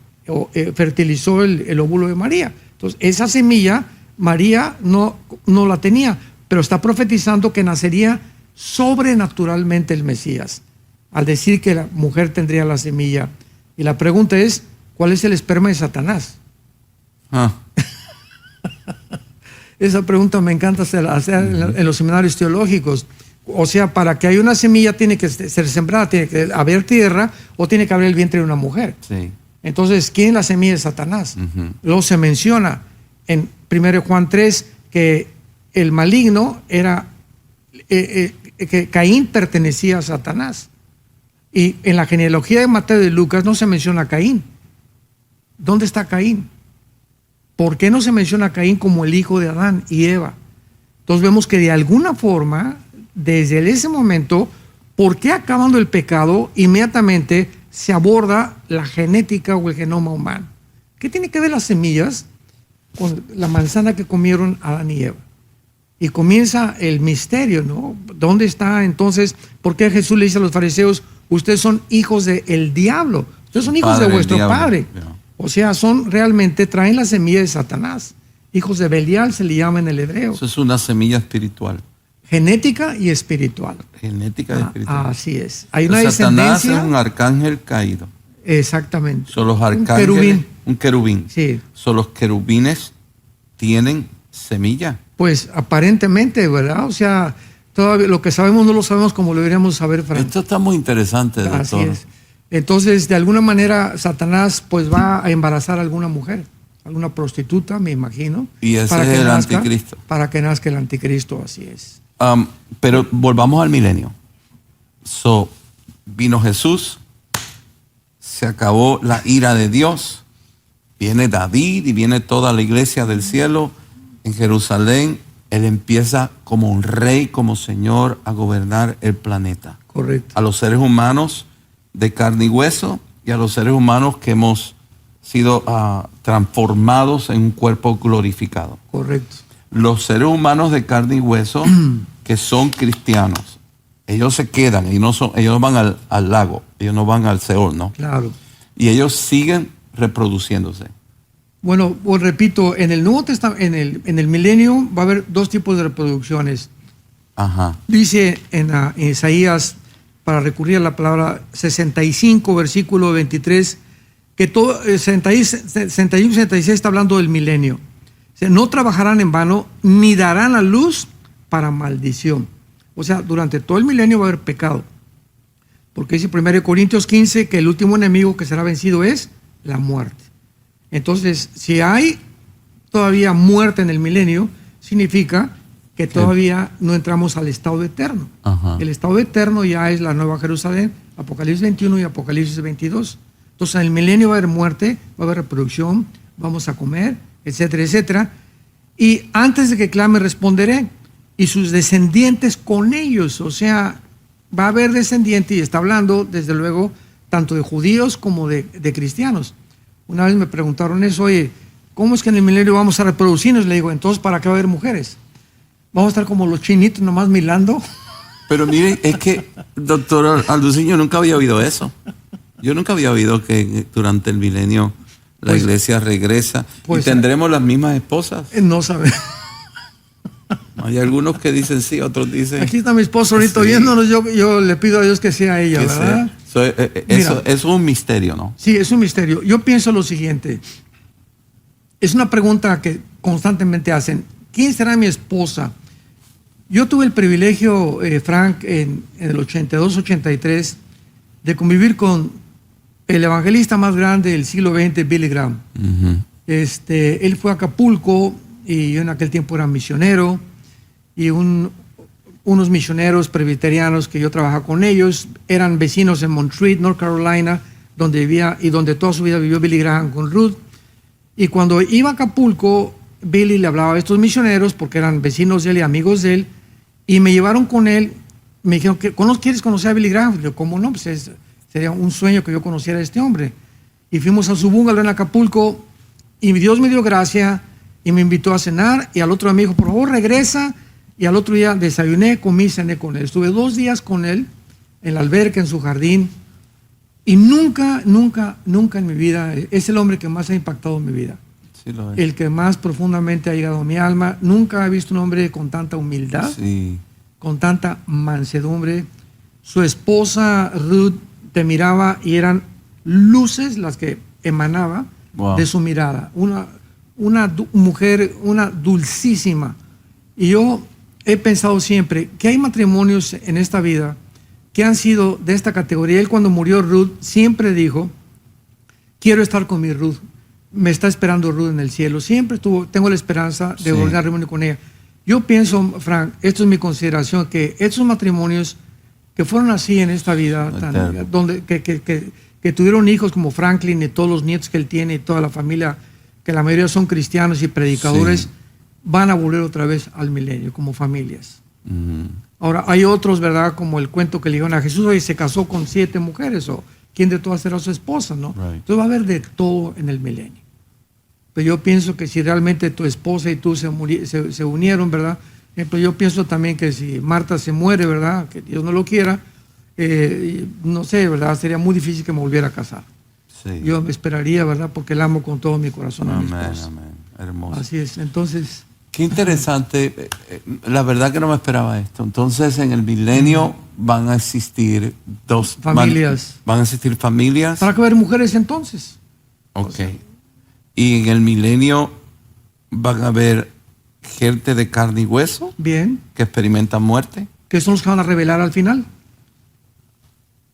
Fertilizó el óvulo de María. Entonces esa semilla María no la tenía, pero está profetizando que nacería sobrenaturalmente el Mesías, al decir que la mujer tendría la semilla. Y la pregunta es, ¿cuál es el esperma de Satanás? Esa pregunta me encanta hacer en los seminarios teológicos. O sea, para que haya una semilla tiene que ser sembrada, tiene que haber tierra o tiene que haber el vientre de una mujer. Sí. Entonces, ¿quién es la semilla de Satanás? Luego se menciona en 1 Juan 3 que el maligno era, que Caín pertenecía a Satanás. Y en la genealogía de Mateo y de Lucas no se menciona a Caín. ¿Dónde está Caín? ¿Por qué no se menciona a Caín como el hijo de Adán y Eva? Entonces vemos que de alguna forma, desde ese momento, ¿por qué acabando el pecado, inmediatamente se aborda la genética o el genoma humano? ¿Qué tiene que ver las semillas con la manzana que comieron Adán y Eva? Y comienza el misterio, ¿no? ¿Dónde está entonces? ¿Por qué Jesús le dice a los fariseos, ustedes son hijos del diablo? Ustedes son hijos de vuestro padre. Yeah. O sea, traen la semilla de Satanás. Hijos de Belial se le llama en el hebreo. Eso es una semilla espiritual. Genética y espiritual. Genética y espiritual. Así es. Hay una Satanás descendencia. es un arcángel caído. Exactamente. Son los arcángeles. Un querubín. Sí. Son los querubines tienen semilla. Pues aparentemente, ¿verdad? O sea, todavía lo que sabemos no lo sabemos como lo deberíamos saber, Frank. Esto está muy interesante, doctor. Así es. Entonces, de alguna manera, Satanás pues va a embarazar a alguna mujer, alguna prostituta, me imagino. Y ese es el anticristo. Para que nazca el anticristo, así es. Pero volvamos al milenio. Vino Jesús, se acabó la ira de Dios, viene David y viene toda la iglesia del cielo en Jerusalén. Él empieza como un rey, como señor, a gobernar el planeta. Correcto. A los seres humanos de carne y hueso y a los seres humanos que hemos sido transformados en un cuerpo glorificado. Correcto. Los seres humanos de carne y hueso que son cristianos, ellos se quedan, ellos van al lago, ellos no van al Seol, ¿no? Claro. Y ellos siguen reproduciéndose. Bueno, pues repito, en el Nuevo Testamento, en el milenio va a haber dos tipos de reproducciones. Ajá. Dice en Isaías, para recurrir a la palabra 65, versículo 23, que todo 61 y 66 está hablando del milenio. O sea, no trabajarán en vano, ni darán a luz para maldición. O sea, durante todo el milenio va a haber pecado. Porque dice 1 Corintios 15 que el último enemigo que será vencido es la muerte. Entonces, si hay todavía muerte en el milenio, significa que todavía no entramos al estado eterno. Ajá. El estado eterno ya es la Nueva Jerusalén, Apocalipsis 21 y Apocalipsis 22. Entonces, en el milenio va a haber muerte, va a haber reproducción, vamos a comer, etcétera, etcétera. Y antes de que clame, responderé. Y sus descendientes con ellos. O sea, va a haber descendientes, y está hablando, desde luego, tanto de judíos como de cristianos. Una vez me preguntaron eso, oye, ¿cómo es que en el milenio vamos a reproducirnos? Le digo, entonces, ¿para qué va a haber mujeres? ¿Vamos a estar como los chinitos nomás milando? Pero mire, es que, doctor Alducín, nunca había oído eso. Yo nunca había oído que durante el milenio la iglesia regresa y tendremos las mismas esposas. No sabemos. Hay algunos que dicen sí, otros dicen... Aquí está mi esposo ahorita sí. Viéndonos, yo le pido a Dios que sea ella, que ¿verdad? Eso es un misterio, ¿no? Sí, es un misterio. Yo pienso lo siguiente. Es una pregunta que constantemente hacen. ¿Quién será mi esposa? Yo tuve el privilegio, Frank, en el 82-83, de convivir con el evangelista más grande del siglo XX, Billy Graham. Uh-huh. Él fue a Acapulco y yo en aquel tiempo era misionero y unos misioneros presbiterianos que yo trabajaba con ellos eran vecinos en Montreat, North Carolina, donde vivía y donde toda su vida vivió Billy Graham con Ruth. Y cuando iba a Acapulco, Billy le hablaba a estos misioneros porque eran vecinos de él y amigos de él, y me llevaron con él. Me dijeron, ¿quieres conocer a Billy Graham? Yo, ¿cómo no? Pues sería un sueño que yo conociera a este hombre. Y fuimos a su bungalow en Acapulco y Dios me dio gracia y me invitó a cenar, y al otro día me dijo, por favor regresa, y al otro día desayuné, comí, cené con él. Estuve 2 días con él en la alberca, en su jardín, y nunca en mi vida, es el hombre que más ha impactado en mi vida. Sí, lo es. El que más profundamente ha llegado a mi alma. Nunca he visto un hombre con tanta humildad, Sí. con tanta mansedumbre. Su esposa Ruth te miraba y eran luces las que emanaba de su mirada. Una mujer, una dulcísima. Y yo he pensado siempre que hay matrimonios en esta vida que han sido de esta categoría. Él, cuando murió Ruth, siempre dijo, quiero estar con mi Ruth. Me está esperando Ruth en el cielo. Siempre tengo la esperanza de volver a reunir con ella. Yo pienso, Frank, esto es mi consideración, que estos matrimonios que fueron así en esta vida, que tuvieron hijos como Franklin y todos los nietos que él tiene y toda la familia, que la mayoría son cristianos y predicadores, van a volver otra vez al milenio como familias. Uh-huh. Ahora, hay otros, ¿verdad? Como el cuento que le dijeron a Jesús, hoy se casó con 7 mujeres, o ¿quién de todas será su esposa, no? Right. Entonces va a haber de todo en el milenio. Pero yo pienso que si realmente tu esposa y tú se unieron, ¿verdad? Ejemplo, yo pienso también que si Marta se muere, ¿verdad? Que Dios no lo quiera, no sé, ¿verdad? Sería muy difícil que me volviera a casar. Sí. Yo me esperaría, ¿verdad? Porque la amo con todo mi corazón a mi Amén, esposa. amén. Hermoso. Así es. Entonces, Qué interesante. La verdad que no me esperaba esto. Entonces, en el milenio van a existir dos Familias. Van a existir familias. ¿para qué haber mujeres entonces? Ok. Y en el milenio van a haber gente de carne y hueso Bien. que experimentan muerte. Que son los que van a revelar al final.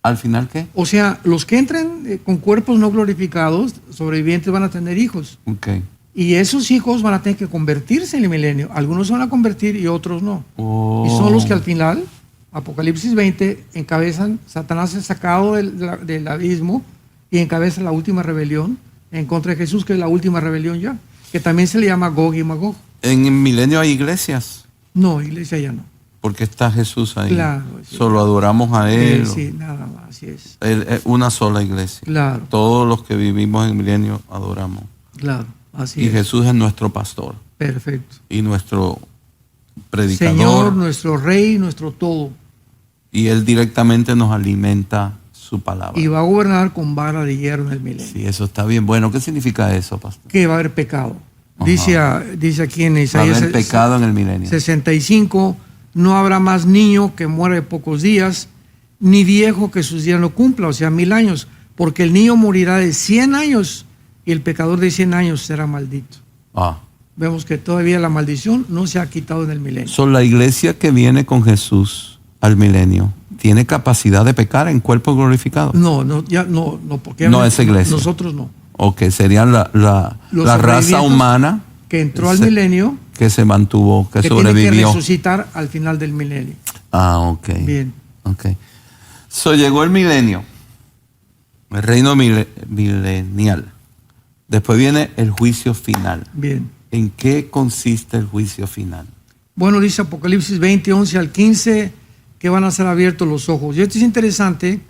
¿Al final qué? O sea, los que entren con cuerpos no glorificados, sobrevivientes, van a tener hijos. Ok. Y esos hijos van a tener que convertirse en el milenio. Algunos se van a convertir y otros no. Oh. Y son los que al final, Apocalipsis 20, encabezan, Satanás es sacado del abismo y encabeza la última rebelión en contra de Jesús, que es la última rebelión ya, que también se le llama Gog y Magog. En el milenio hay iglesias, No, iglesia ya no. porque está Jesús ahí. Claro, sí. Solo adoramos a Él. Sí, nada más, así es. Una sola iglesia. Claro, Todos los que vivimos en el milenio adoramos. claro, así Y es. Jesús es nuestro pastor Perfecto. y nuestro predicador. Señor, nuestro Rey, nuestro todo. Y Él directamente nos alimenta su palabra. Y va a gobernar con vara de hierro en el milenio. Sí, eso está bien. Bueno, ¿qué significa eso, pastor? Que va a haber pecado. Ajá. Dice aquí en Va a Isaías haber pecado en el milenio. 65, no habrá más niño que muera de pocos días, ni viejo que sus días no cumpla, o sea, 1000 años, porque el niño morirá de 100 años y el pecador de 100 años será maldito. Ah. Vemos que todavía la maldición no se ha quitado en el milenio. So, la iglesia que viene con Jesús al milenio tiene capacidad de pecar en cuerpo glorificado. No, porque No esa iglesia. nosotros no. O que serían la Los raza sobrevivientes humana que entró al milenio, que se mantuvo, que que tiene que sobrevivió. resucitar al final del milenio. Ah, ok. Bien. Ok. So, llegó el milenio, el reino milenial. Después viene el juicio final. Bien. ¿En qué consiste el juicio final? Bueno, dice Apocalipsis 20, 11 al 15, que van a ser abiertos los ojos. Y esto es interesante,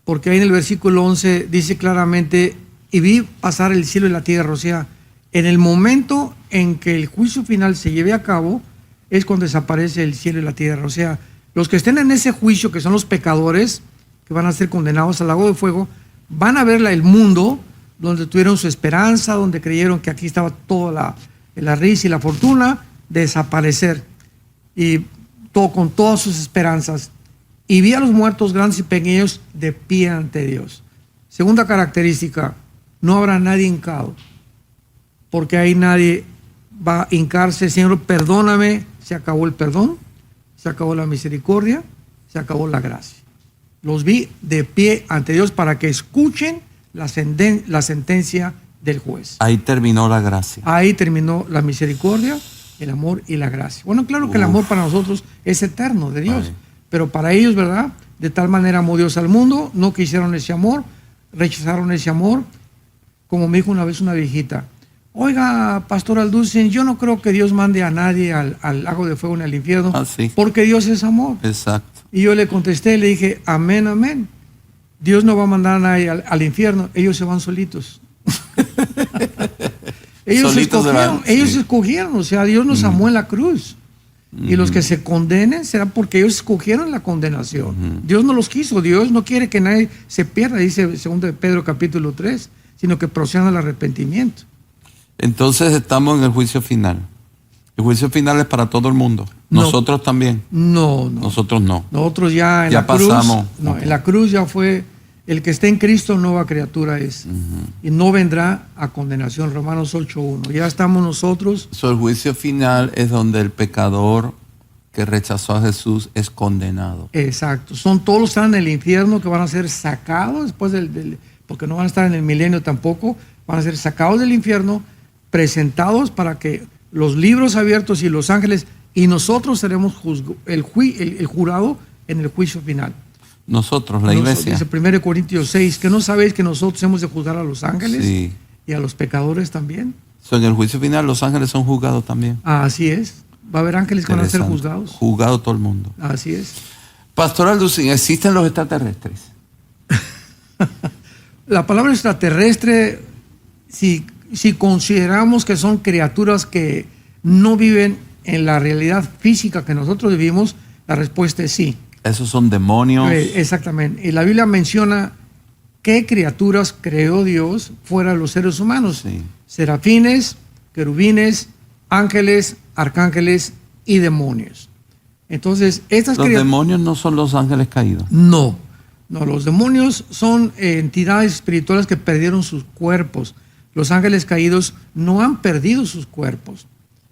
porque ahí en el versículo 11 dice claramente, y vi pasar el cielo y la tierra. O sea, en el momento en que el juicio final se lleve a cabo, es cuando desaparece el cielo y la tierra. O sea, los que estén en ese juicio, que son los pecadores, que van a ser condenados al lago de fuego, van a ver el mundo donde tuvieron su esperanza, donde creyeron que aquí estaba toda la riqueza y la fortuna, desaparecer. Y todo, con todas sus esperanzas. Y vi a los muertos grandes y pequeños de pie ante Dios. Segunda característica, no habrá nadie hincado, porque ahí nadie va a hincarse. Señor, perdóname. Se acabó el perdón, se acabó la misericordia, se acabó la gracia. Los vi de pie ante Dios para que escuchen la sentencia del juez. Ahí terminó la gracia. Ahí terminó la misericordia, el amor y la gracia. Bueno, claro que el amor para nosotros es eterno de Dios, pero para ellos, ¿verdad? De tal manera amó Dios al mundo, no quisieron ese amor, rechazaron ese amor. Como me dijo una vez una viejita, oiga, Pastor Alducin, yo no creo que Dios mande a nadie al lago de fuego ni al infierno, Sí. porque Dios es amor. Exacto. Y yo le contesté, le dije, amén, amén. Dios no va a mandar a nadie al infierno, ellos se van solitos. ellos Solitos se escogieron, o sea, Dios nos amó en la cruz. Y los que se condenen será porque ellos escogieron la condenación. Dios no los quiso, Dios no quiere que nadie se pierda, dice 2 Pedro capítulo 3, sino que procedan al arrepentimiento. Entonces estamos en el juicio final. El juicio final es para todo el mundo. No. Nosotros también. No. Nosotros no. Nosotros ya en Ya la cruz, pasamos. no, Ok. en la cruz ya fue, el que esté en Cristo, nueva criatura es. Y no vendrá a condenación. Romanos 8:1. Ya estamos nosotros. So, el juicio final es donde el pecador que rechazó a Jesús es condenado. Exacto. Son todos los que están en el infierno que van a ser sacados después porque no van a estar en el milenio tampoco. Van a ser sacados del infierno, presentados para que los libros abiertos y los ángeles, y nosotros seremos el jurado en el juicio final. Nosotros, la iglesia. Dice 1 Corintios 6, que no sabéis que nosotros hemos de juzgar a los ángeles Sí. y a los pecadores también. So, en el juicio final los ángeles son juzgados también. Así es. Va a haber ángeles que van a ser Interesante. juzgados. Juzgado todo el mundo. Así es. Pastor Alducin, ¿existen los extraterrestres? La palabra extraterrestre, si consideramos que son criaturas que no viven en la realidad física que nosotros vivimos, la respuesta es sí. Esos son demonios. Exactamente. Y la Biblia menciona qué criaturas creó Dios fuera de los seres humanos. Sí. Serafines, querubines, ángeles, arcángeles y demonios. Entonces, estas Los demonios no son los ángeles caídos. No, los demonios son entidades espirituales que perdieron sus cuerpos. Los ángeles caídos no han perdido sus cuerpos.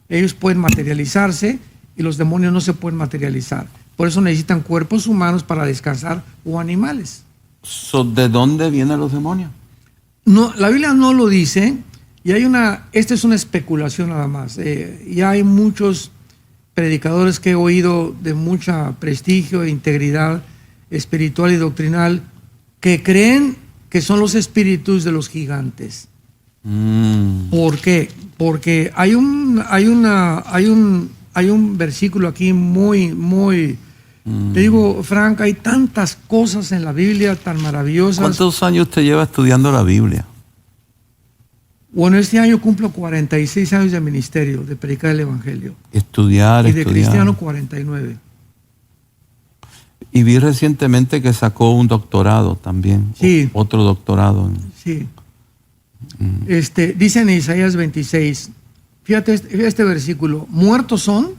Ellos pueden materializarse y los demonios no se pueden materializar. Por eso necesitan cuerpos humanos para descansar o animales. ¿De dónde vienen los demonios? No, la Biblia no lo dice y esta es una especulación nada más. Ya hay muchos predicadores que he oído de mucho prestigio e integridad espiritual y doctrinal que creen que son los espíritus de los gigantes. ¿Por qué? Porque hay un versículo aquí muy te digo, Frank, hay tantas cosas en la Biblia tan maravillosas. ¿Cuántos años usted lleva estudiando la Biblia? Bueno, este año cumplo 46 años de ministerio, de predicar el Evangelio. Estudiar. Y de cristiano 49. Y vi recientemente que sacó un doctorado también. Sí. Otro doctorado. Sí. Dice en Isaías 26, fíjate este versículo, muertos son,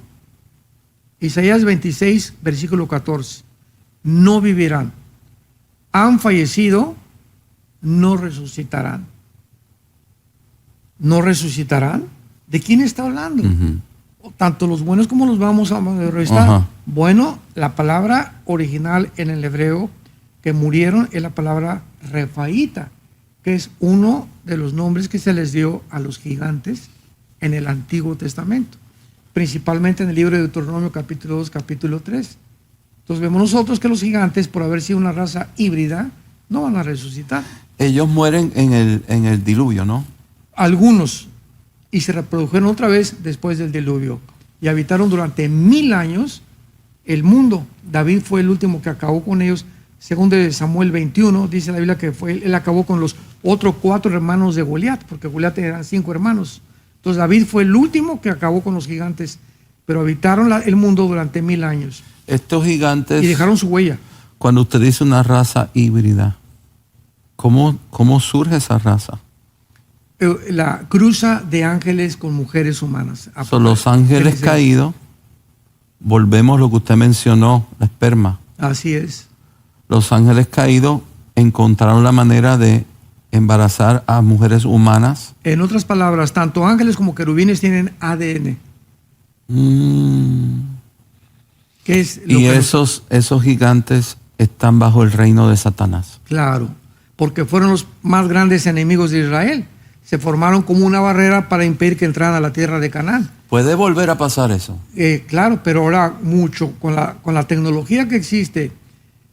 Isaías 26, versículo 14, no vivirán, han fallecido, no resucitarán. ¿No resucitarán? ¿De quién está hablando? Tanto los buenos como los vamos a resucitar. Bueno, la palabra original en el hebreo que murieron es la palabra refaíta, que es uno de los nombres que se les dio a los gigantes en el Antiguo Testamento, principalmente en el libro de Deuteronomio capítulo 2, capítulo 3. Entonces vemos nosotros que los gigantes, por haber sido una raza híbrida, no van a resucitar. Ellos mueren en el diluvio, ¿no? Algunos, y se reprodujeron otra vez después del diluvio, y habitaron durante 1000 años el mundo. David fue el último que acabó con ellos. Según de Samuel 21, dice la Biblia que él acabó con los otros 4 hermanos de Goliat, porque Goliat eran 5 hermanos. Entonces David fue el último que acabó con los gigantes, pero habitaron el mundo durante 1000 años. Estos gigantes... Y dejaron su huella. Cuando usted dice una raza híbrida, ¿cómo surge esa raza? La cruza de ángeles con mujeres humanas. Son los ángeles caídos, volvemos a lo que usted mencionó, la esperma. Así es. Los ángeles caídos encontraron la manera de embarazar a mujeres humanas. En otras palabras, tanto ángeles como querubines tienen ADN. ¿Qué es lo y que esos gigantes están bajo el reino de Satanás. Claro, porque fueron los más grandes enemigos de Israel. Se formaron como una barrera para impedir que entraran a la tierra de Canaán. ¿Puede volver a pasar eso? Claro, pero ahora mucho, con la tecnología que existe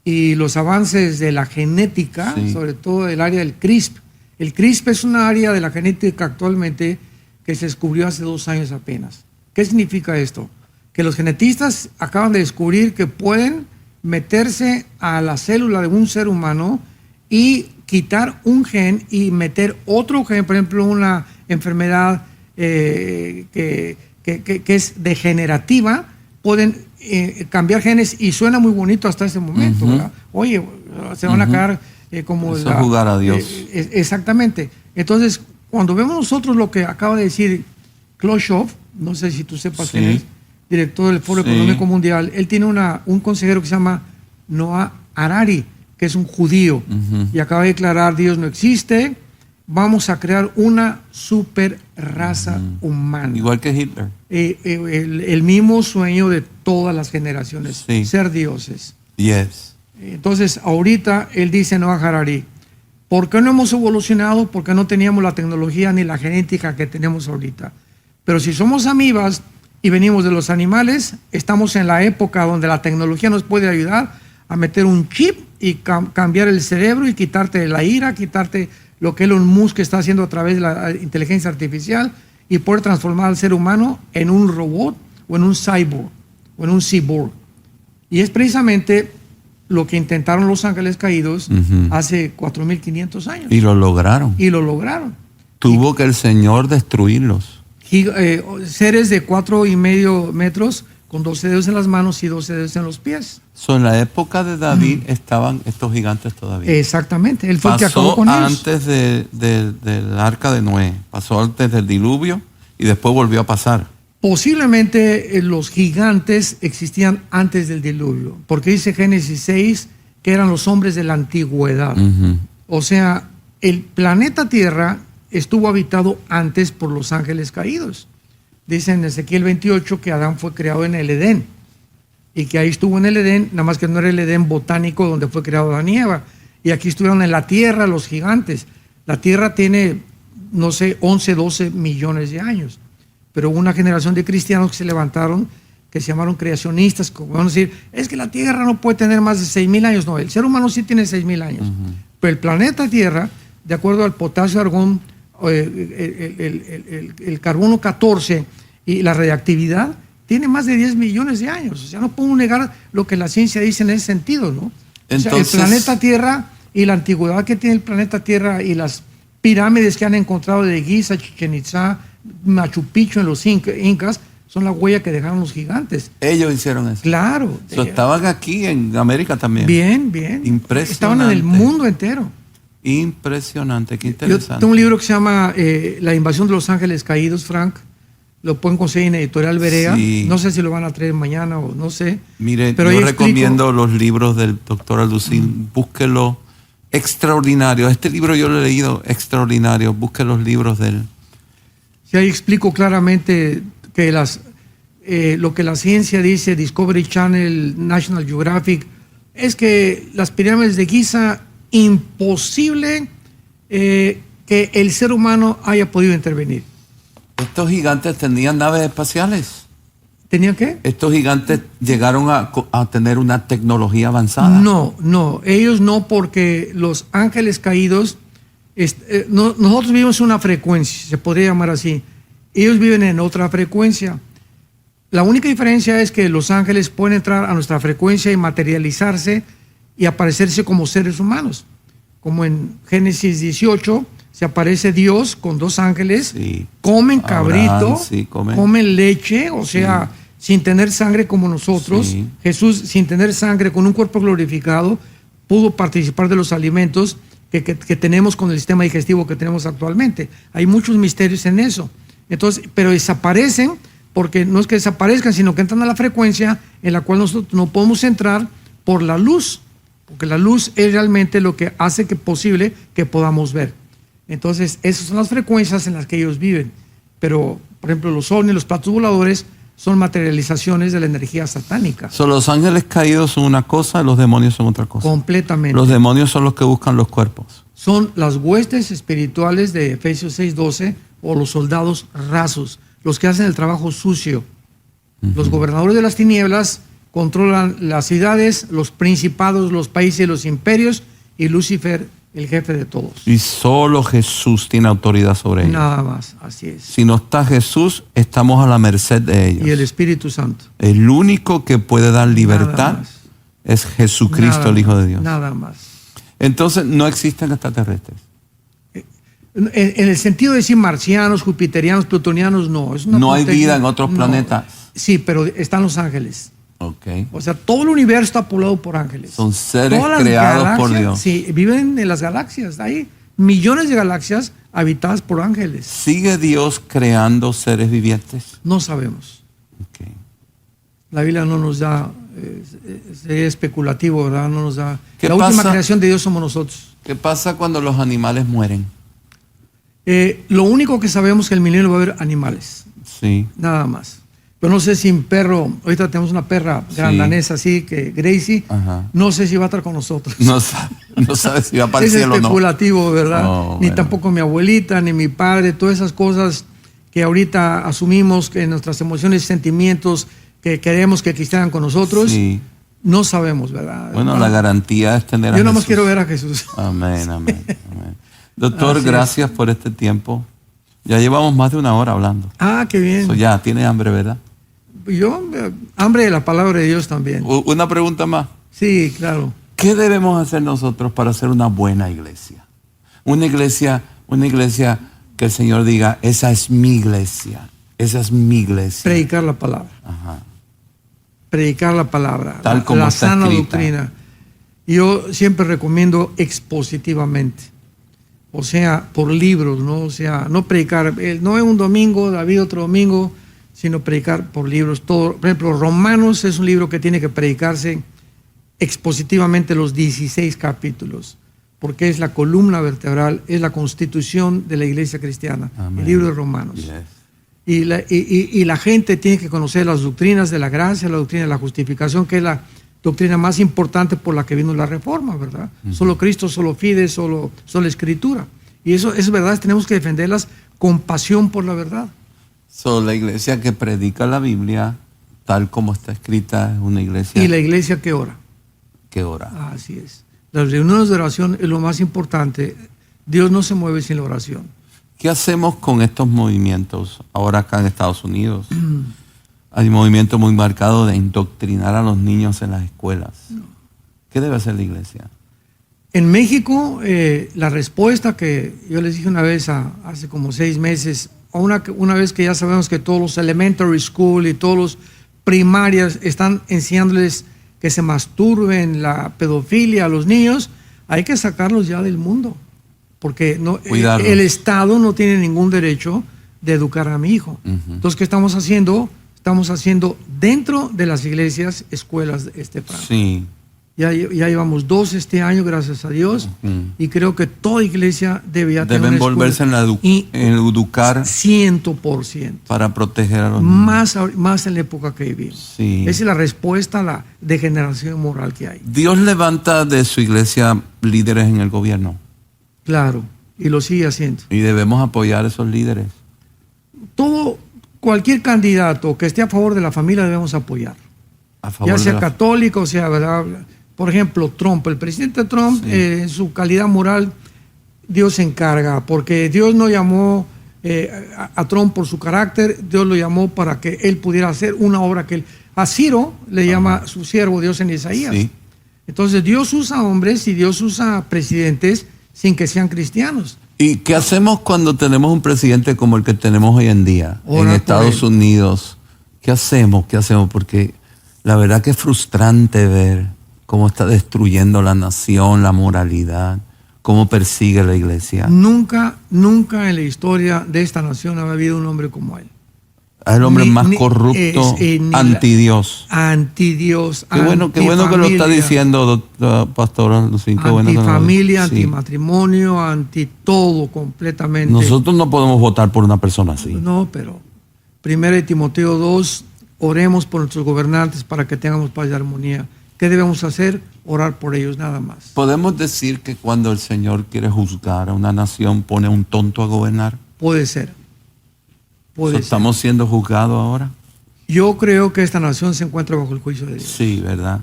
y los avances de la genética, Sí. sobre todo el área del CRISP. El CRISP es una área de la genética actualmente que se descubrió hace 2 años apenas. ¿Qué significa esto? Que los genetistas acaban de descubrir que pueden meterse a la célula de un ser humano y quitar un gen y meter otro gen, por ejemplo, una enfermedad que es degenerativa, pueden cambiar genes y suena muy bonito hasta ese momento, ¿verdad? Oye, se van a quedar como... Eso es jugar a Dios. Exactamente. Entonces, cuando vemos nosotros lo que acaba de decir Khrushchev, no sé si tú sepas Sí. quién es, director del Foro Sí. Económico Mundial, él tiene un consejero que se llama Noah Harari, que es un judío, y acaba de declarar: Dios no existe, vamos a crear una super raza humana. Igual que Hitler. El mismo sueño de todas las generaciones, Sí. ser dioses. Yes. Entonces, ahorita él dice, Noah Harari, ¿por qué no hemos evolucionado? Porque no teníamos la tecnología ni la genética que tenemos ahorita. Pero si somos amibas y venimos de los animales, estamos en la época donde la tecnología nos puede ayudar a meter un chip y cambiar el cerebro y quitarte la ira, quitarte lo que Elon Musk está haciendo a través de la inteligencia artificial y poder transformar al ser humano en un robot o en un cyborg o en un cyborg. Y es precisamente lo que intentaron los ángeles caídos hace 4.500 años. Y lo lograron. Y lo lograron. Tuvo que el Señor destruirlos. seres de 4,5 metros con 12 dedos en las manos y 12 dedos en los pies. En la época de David estaban estos gigantes todavía. Exactamente, él fue el que acabó Pasó con ellos. antes del arca de Noé, pasó antes del diluvio y después volvió a pasar. Posiblemente los gigantes existían antes del diluvio, porque dice Génesis 6 que eran los hombres de la antigüedad. O sea, el planeta Tierra estuvo habitado antes por los ángeles caídos. Dice en Ezequiel 28 que Adán fue creado en el Edén y que ahí estuvo en el Edén, nada más que no era el Edén botánico donde fue creado Adán y Eva. Y aquí estuvieron en la Tierra los gigantes. La Tierra tiene, no sé, 11, 12 millones de años. Pero hubo una generación de cristianos que se levantaron, que se llamaron creacionistas, como van a decir, es que la Tierra no puede tener más de 6,000 años. No, el ser humano sí tiene 6,000 años. Pero el planeta Tierra, de acuerdo al potasio, argón, el carbono 14 y la radiactividad, tiene más de 10 millones de años. O sea, no podemos negar lo que la ciencia dice en ese sentido, ¿no? Entonces, o sea, el planeta Tierra y la antigüedad que tiene el planeta Tierra y las pirámides que han encontrado de Giza, Chichén Itzá, Machu Picchu en los incas, son la huella que dejaron los gigantes. Ellos hicieron eso. Claro. Estaban aquí en América también. Bien, bien. Impresionante. Estaban en el mundo entero. Impresionante, qué interesante. Yo tengo un libro que se llama La invasión de los ángeles caídos, Frank. Lo pueden conseguir en Editorial Berea. Sí. No sé si lo van a traer mañana o no sé. Mire, pero yo recomiendo los libros del doctor Alducín. Búsquelo. Extraordinario. Este libro yo lo he leído, extraordinario. Busque los libros de él. Sí, ahí explico claramente que lo que la ciencia dice, Discovery Channel, National Geographic, es que las pirámides de Giza, imposible que el ser humano haya podido intervenir. Estos gigantes tenían naves espaciales. ¿Tenían qué? Estos gigantes llegaron a tener una tecnología avanzada. No, ellos no, porque los ángeles caídos, nosotros vivimos en una frecuencia, se podría llamar así. Ellos viven en otra frecuencia. La única diferencia es que los ángeles pueden entrar a nuestra frecuencia y materializarse y aparecerse como seres humanos. Como en Génesis 18 se aparece Dios con 2 ángeles, sí. Comen cabrito, Abraham, sí, comen leche, o sea, sin tener sangre como nosotros. Sí. Jesús, sin tener sangre, con un cuerpo glorificado, pudo participar de los alimentos que tenemos con el sistema digestivo que tenemos actualmente. Hay muchos misterios en eso. Entonces, pero desaparecen porque no es que desaparezcan, sino que entran a la frecuencia en la cual nosotros no podemos entrar por la luz, porque la luz es realmente lo que hace que posible que podamos ver. Entonces, esas son las frecuencias en las que ellos viven. Pero, por ejemplo, los ovnis, los platos voladores, son materializaciones de la energía satánica. Los ángeles caídos son una cosa, los demonios son otra cosa. Completamente. Los demonios son los que buscan los cuerpos. Son las huestes espirituales de Efesios 6:12 o los soldados rasos, los que hacen el trabajo sucio. Los gobernadores de las tinieblas controlan las ciudades, los principados, los países y los imperios, y Lucifer, el jefe de todos. Y solo Jesús tiene autoridad sobre ellos. Nada más, así es. Si no está Jesús, estamos a la merced de ellos. Y el Espíritu Santo. El único que puede dar libertad es Jesucristo, el Hijo de Dios. Nada más. Entonces, no existen extraterrestres. En el sentido de decir marcianos, jupiterianos, plutonianos, no. No hay vida en otros planetas. Sí, pero están los ángeles. Okay. O sea, todo el universo está poblado por ángeles. Son seres creados por Dios. Sí, viven en las galaxias. Hay millones de galaxias habitadas por ángeles. ¿Sigue Dios creando seres vivientes? No sabemos. Okay. La Biblia no nos da, sería especulativo, ¿verdad? No nos da. La última creación de Dios somos nosotros. ¿Qué pasa cuando los animales mueren? Lo único que sabemos es que en el milenio va a haber animales. Sí. Nada más. Pero no sé si un perro, ahorita tenemos una perra grandanesa así, que Gracie, no sé si va a estar con nosotros. No sabe si va para el cielo o no. Es especulativo, ¿verdad? No, ni tampoco mi abuelita, ni mi padre, todas esas cosas que ahorita asumimos que nuestras emociones y sentimientos que queremos que existan con nosotros, no sabemos, ¿verdad? Bueno, la garantía es tener a Jesús. Yo nada más quiero ver a Jesús. Amén. Doctor, gracias por este tiempo. Ya llevamos más de 1 hora hablando. Ah, qué bien. Ya, tiene hambre, ¿verdad? Yo, hambre de la palabra de Dios también. Una pregunta más. Sí, claro. ¿Qué debemos hacer nosotros para hacer una buena iglesia? Una iglesia que el Señor diga, esa es mi iglesia. Esa es mi iglesia. Predicar la palabra. Ajá. Predicar la palabra. Tal como la está sana escrita. doctrina. Yo siempre recomiendo expositivamente. O sea, por libros, ¿no? O sea, no predicar, no es un domingo, David otro domingo, sino predicar por libros. Todo. Por ejemplo, Romanos es un libro que tiene que predicarse expositivamente los 16 capítulos, porque es la columna vertebral, es la constitución de la iglesia cristiana, Amén. el libro de Romanos. Yes. Y la gente tiene que conocer las doctrinas de la gracia, la doctrina de la justificación, que es la doctrina más importante por la que vino la reforma, ¿verdad? Solo Cristo, solo fide, solo Escritura. Y eso es verdad, tenemos que defenderlas con pasión por la verdad. La iglesia que predica la Biblia, tal como está escrita, es una iglesia Y la iglesia que ora. que ora. Así es. Las reuniones de oración es lo más importante. Dios no se mueve sin la oración. ¿Qué hacemos con estos movimientos ahora acá en Estados Unidos? Hay un movimiento muy marcado de indoctrinar a los niños en las escuelas. ¿Qué debe hacer la iglesia? En México, la respuesta que yo les dije una vez hace como 6 meses, una vez que ya sabemos que todos los elementary school y todos los primarias están enseñándoles que se masturben, la pedofilia a los niños, hay que sacarlos ya del mundo, porque el Estado no tiene ningún derecho de educar a mi hijo. Entonces, ¿qué estamos haciendo? Estamos haciendo dentro de las iglesias escuelas de Frank. Sí. Ya llevamos 2 este año, gracias a Dios, y creo que toda iglesia deben volverse en educar 100%. para proteger a los niños. Más en la época que vivimos. Sí. Esa es la respuesta a la degeneración moral que hay. Dios levanta de su iglesia líderes en el gobierno. Claro, y lo sigue haciendo. Y debemos apoyar a esos líderes. Cualquier candidato que esté a favor de la familia debemos apoyar. A favor Ya sea de católico, o sea, ¿verdad? Por ejemplo, Trump, el presidente Trump, Sí. en su calidad moral, Dios se encarga, porque Dios no llamó a Trump por su carácter, Dios lo llamó para que él pudiera hacer una obra que él... A Ciro le llama su siervo Dios en Isaías. Sí. Entonces Dios usa hombres y Dios usa presidentes sin que sean cristianos. ¿Y qué hacemos cuando tenemos un presidente como el que tenemos hoy en día en Orar por Estados él. Unidos? ¿Qué hacemos? Porque la verdad que es frustrante ver cómo está destruyendo la nación, la moralidad, cómo persigue la iglesia. Nunca en la historia de esta nación ha habido un hombre como él. Es el hombre más corrupto, antidios. Antidios, Qué bueno que lo está diciendo, doctor, Pastor Lucín. Qué bueno que antifamilia, sí. antimatrimonio, anti todo completamente. Nosotros no podemos votar por una persona así. No, pero 1 Timoteo 2, oremos por nuestros gobernantes para que tengamos paz y armonía. ¿Qué debemos hacer? Orar por ellos, nada más. ¿Podemos decir que cuando el Señor quiere juzgar a una nación pone a un tonto a gobernar? Puede ser. Puede ser. ¿Estamos siendo juzgados ahora? Yo creo que esta nación se encuentra bajo el juicio de Dios. Sí, ¿verdad?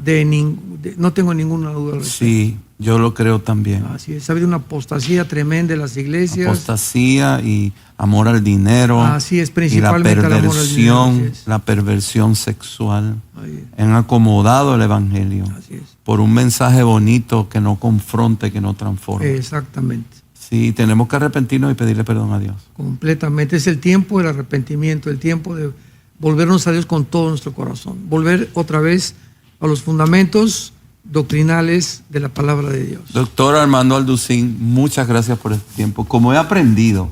No tengo ninguna duda al respecto. Sí, yo lo creo también. Así es, ha habido una apostasía tremenda en las iglesias. Apostasía y amor al dinero. Así es, Y la principalmente al amor al dinero, así es. la perversión sexual. Ahí Han acomodado el evangelio Así es. por un mensaje bonito que no confronte, que no transforme. Exactamente, Sí, tenemos que arrepentirnos y pedirle perdón a Dios. completamente. Es el tiempo del arrepentimiento, el tiempo de volvernos a Dios con todo nuestro corazón. Volver otra vez a los fundamentos doctrinales de la palabra de Dios. Doctor Armando Alducín, muchas gracias por este tiempo. Como he aprendido,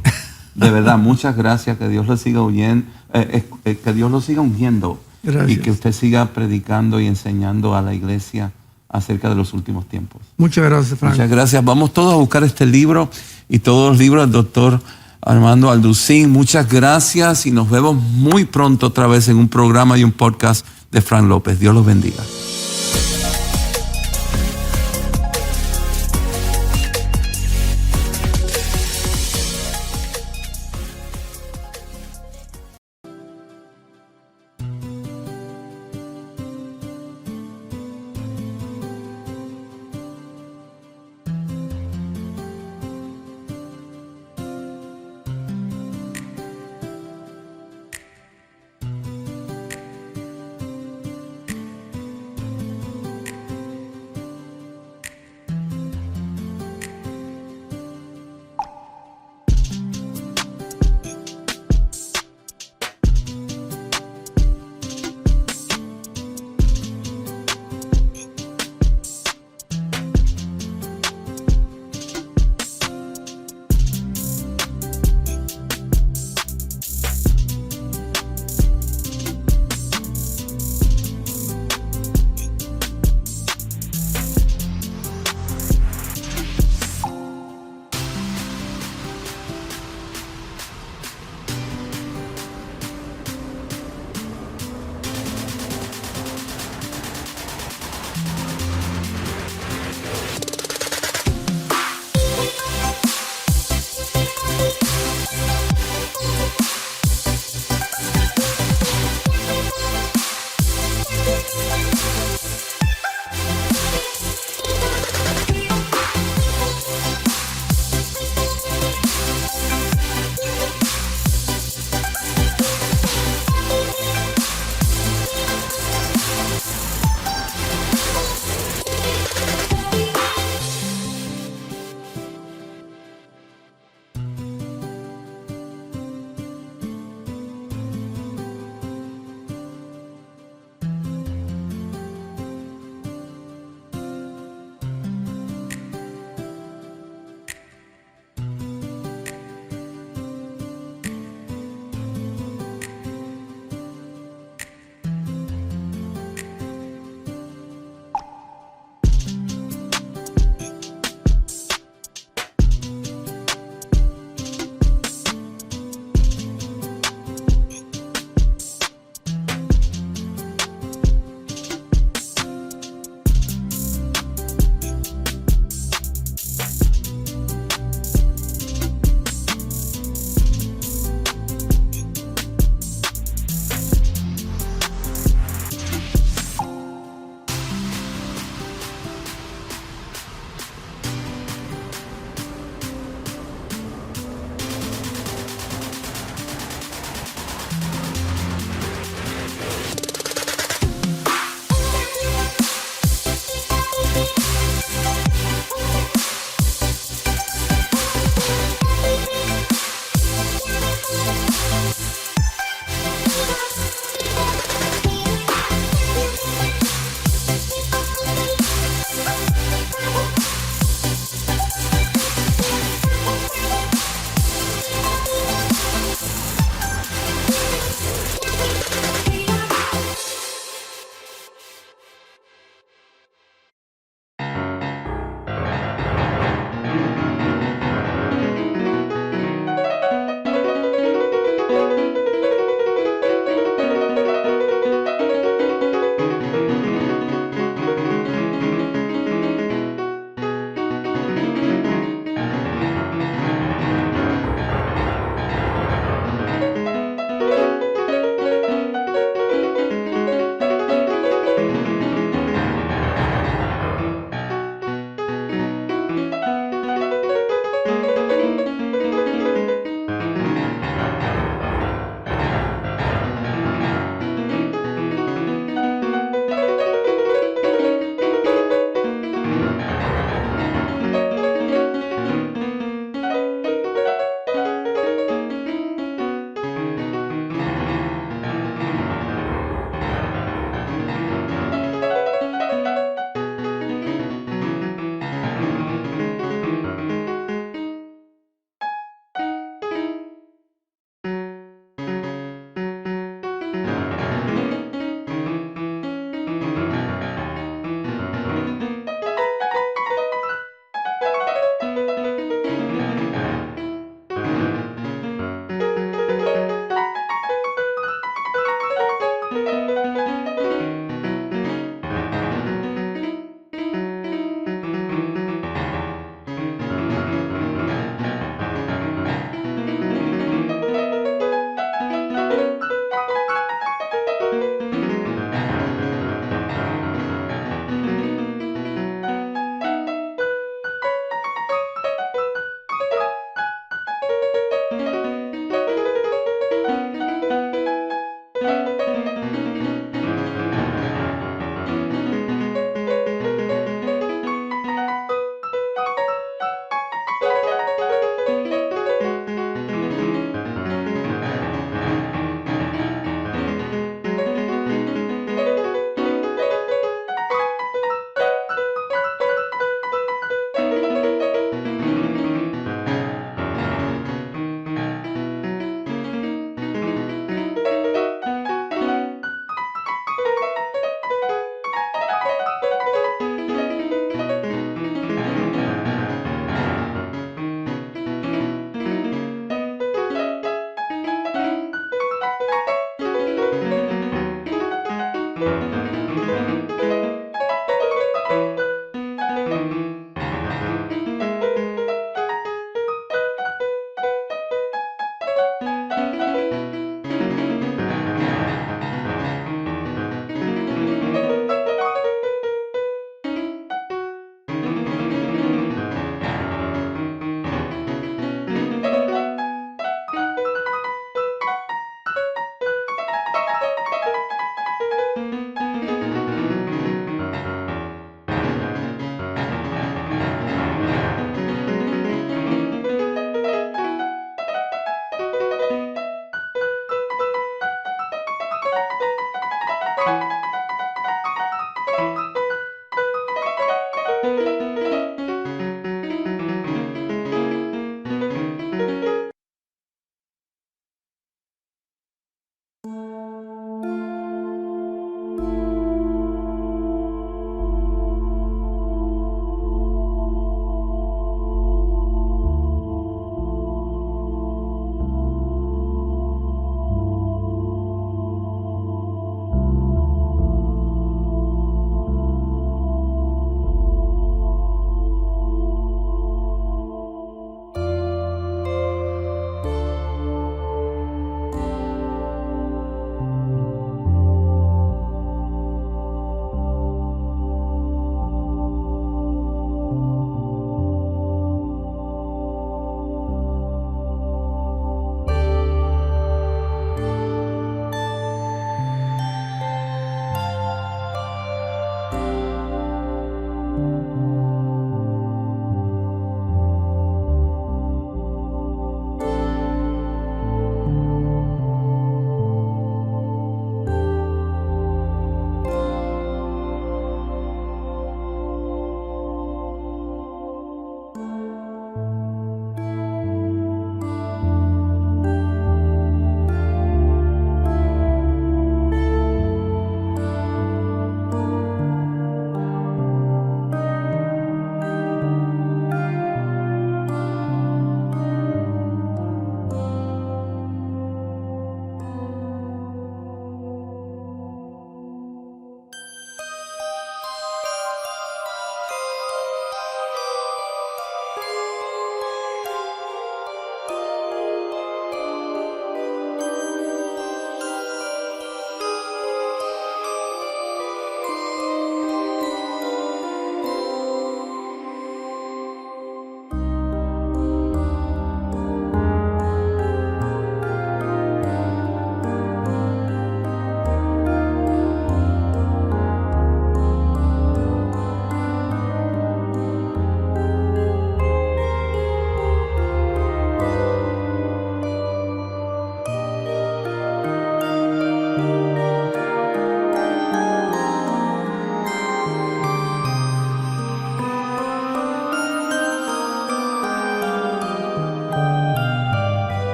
de verdad, muchas gracias. Que Dios lo siga ungiendo, que Dios lo siga ungiendo. Gracias. Y que usted siga predicando y enseñando a la iglesia acerca de los últimos tiempos. Muchas gracias, Frank. Muchas gracias. Vamos todos a buscar este libro y todos los libros del doctor Armando Alducín. Muchas gracias y nos vemos muy pronto otra vez en un programa y un podcast de Frank López. Dios los bendiga.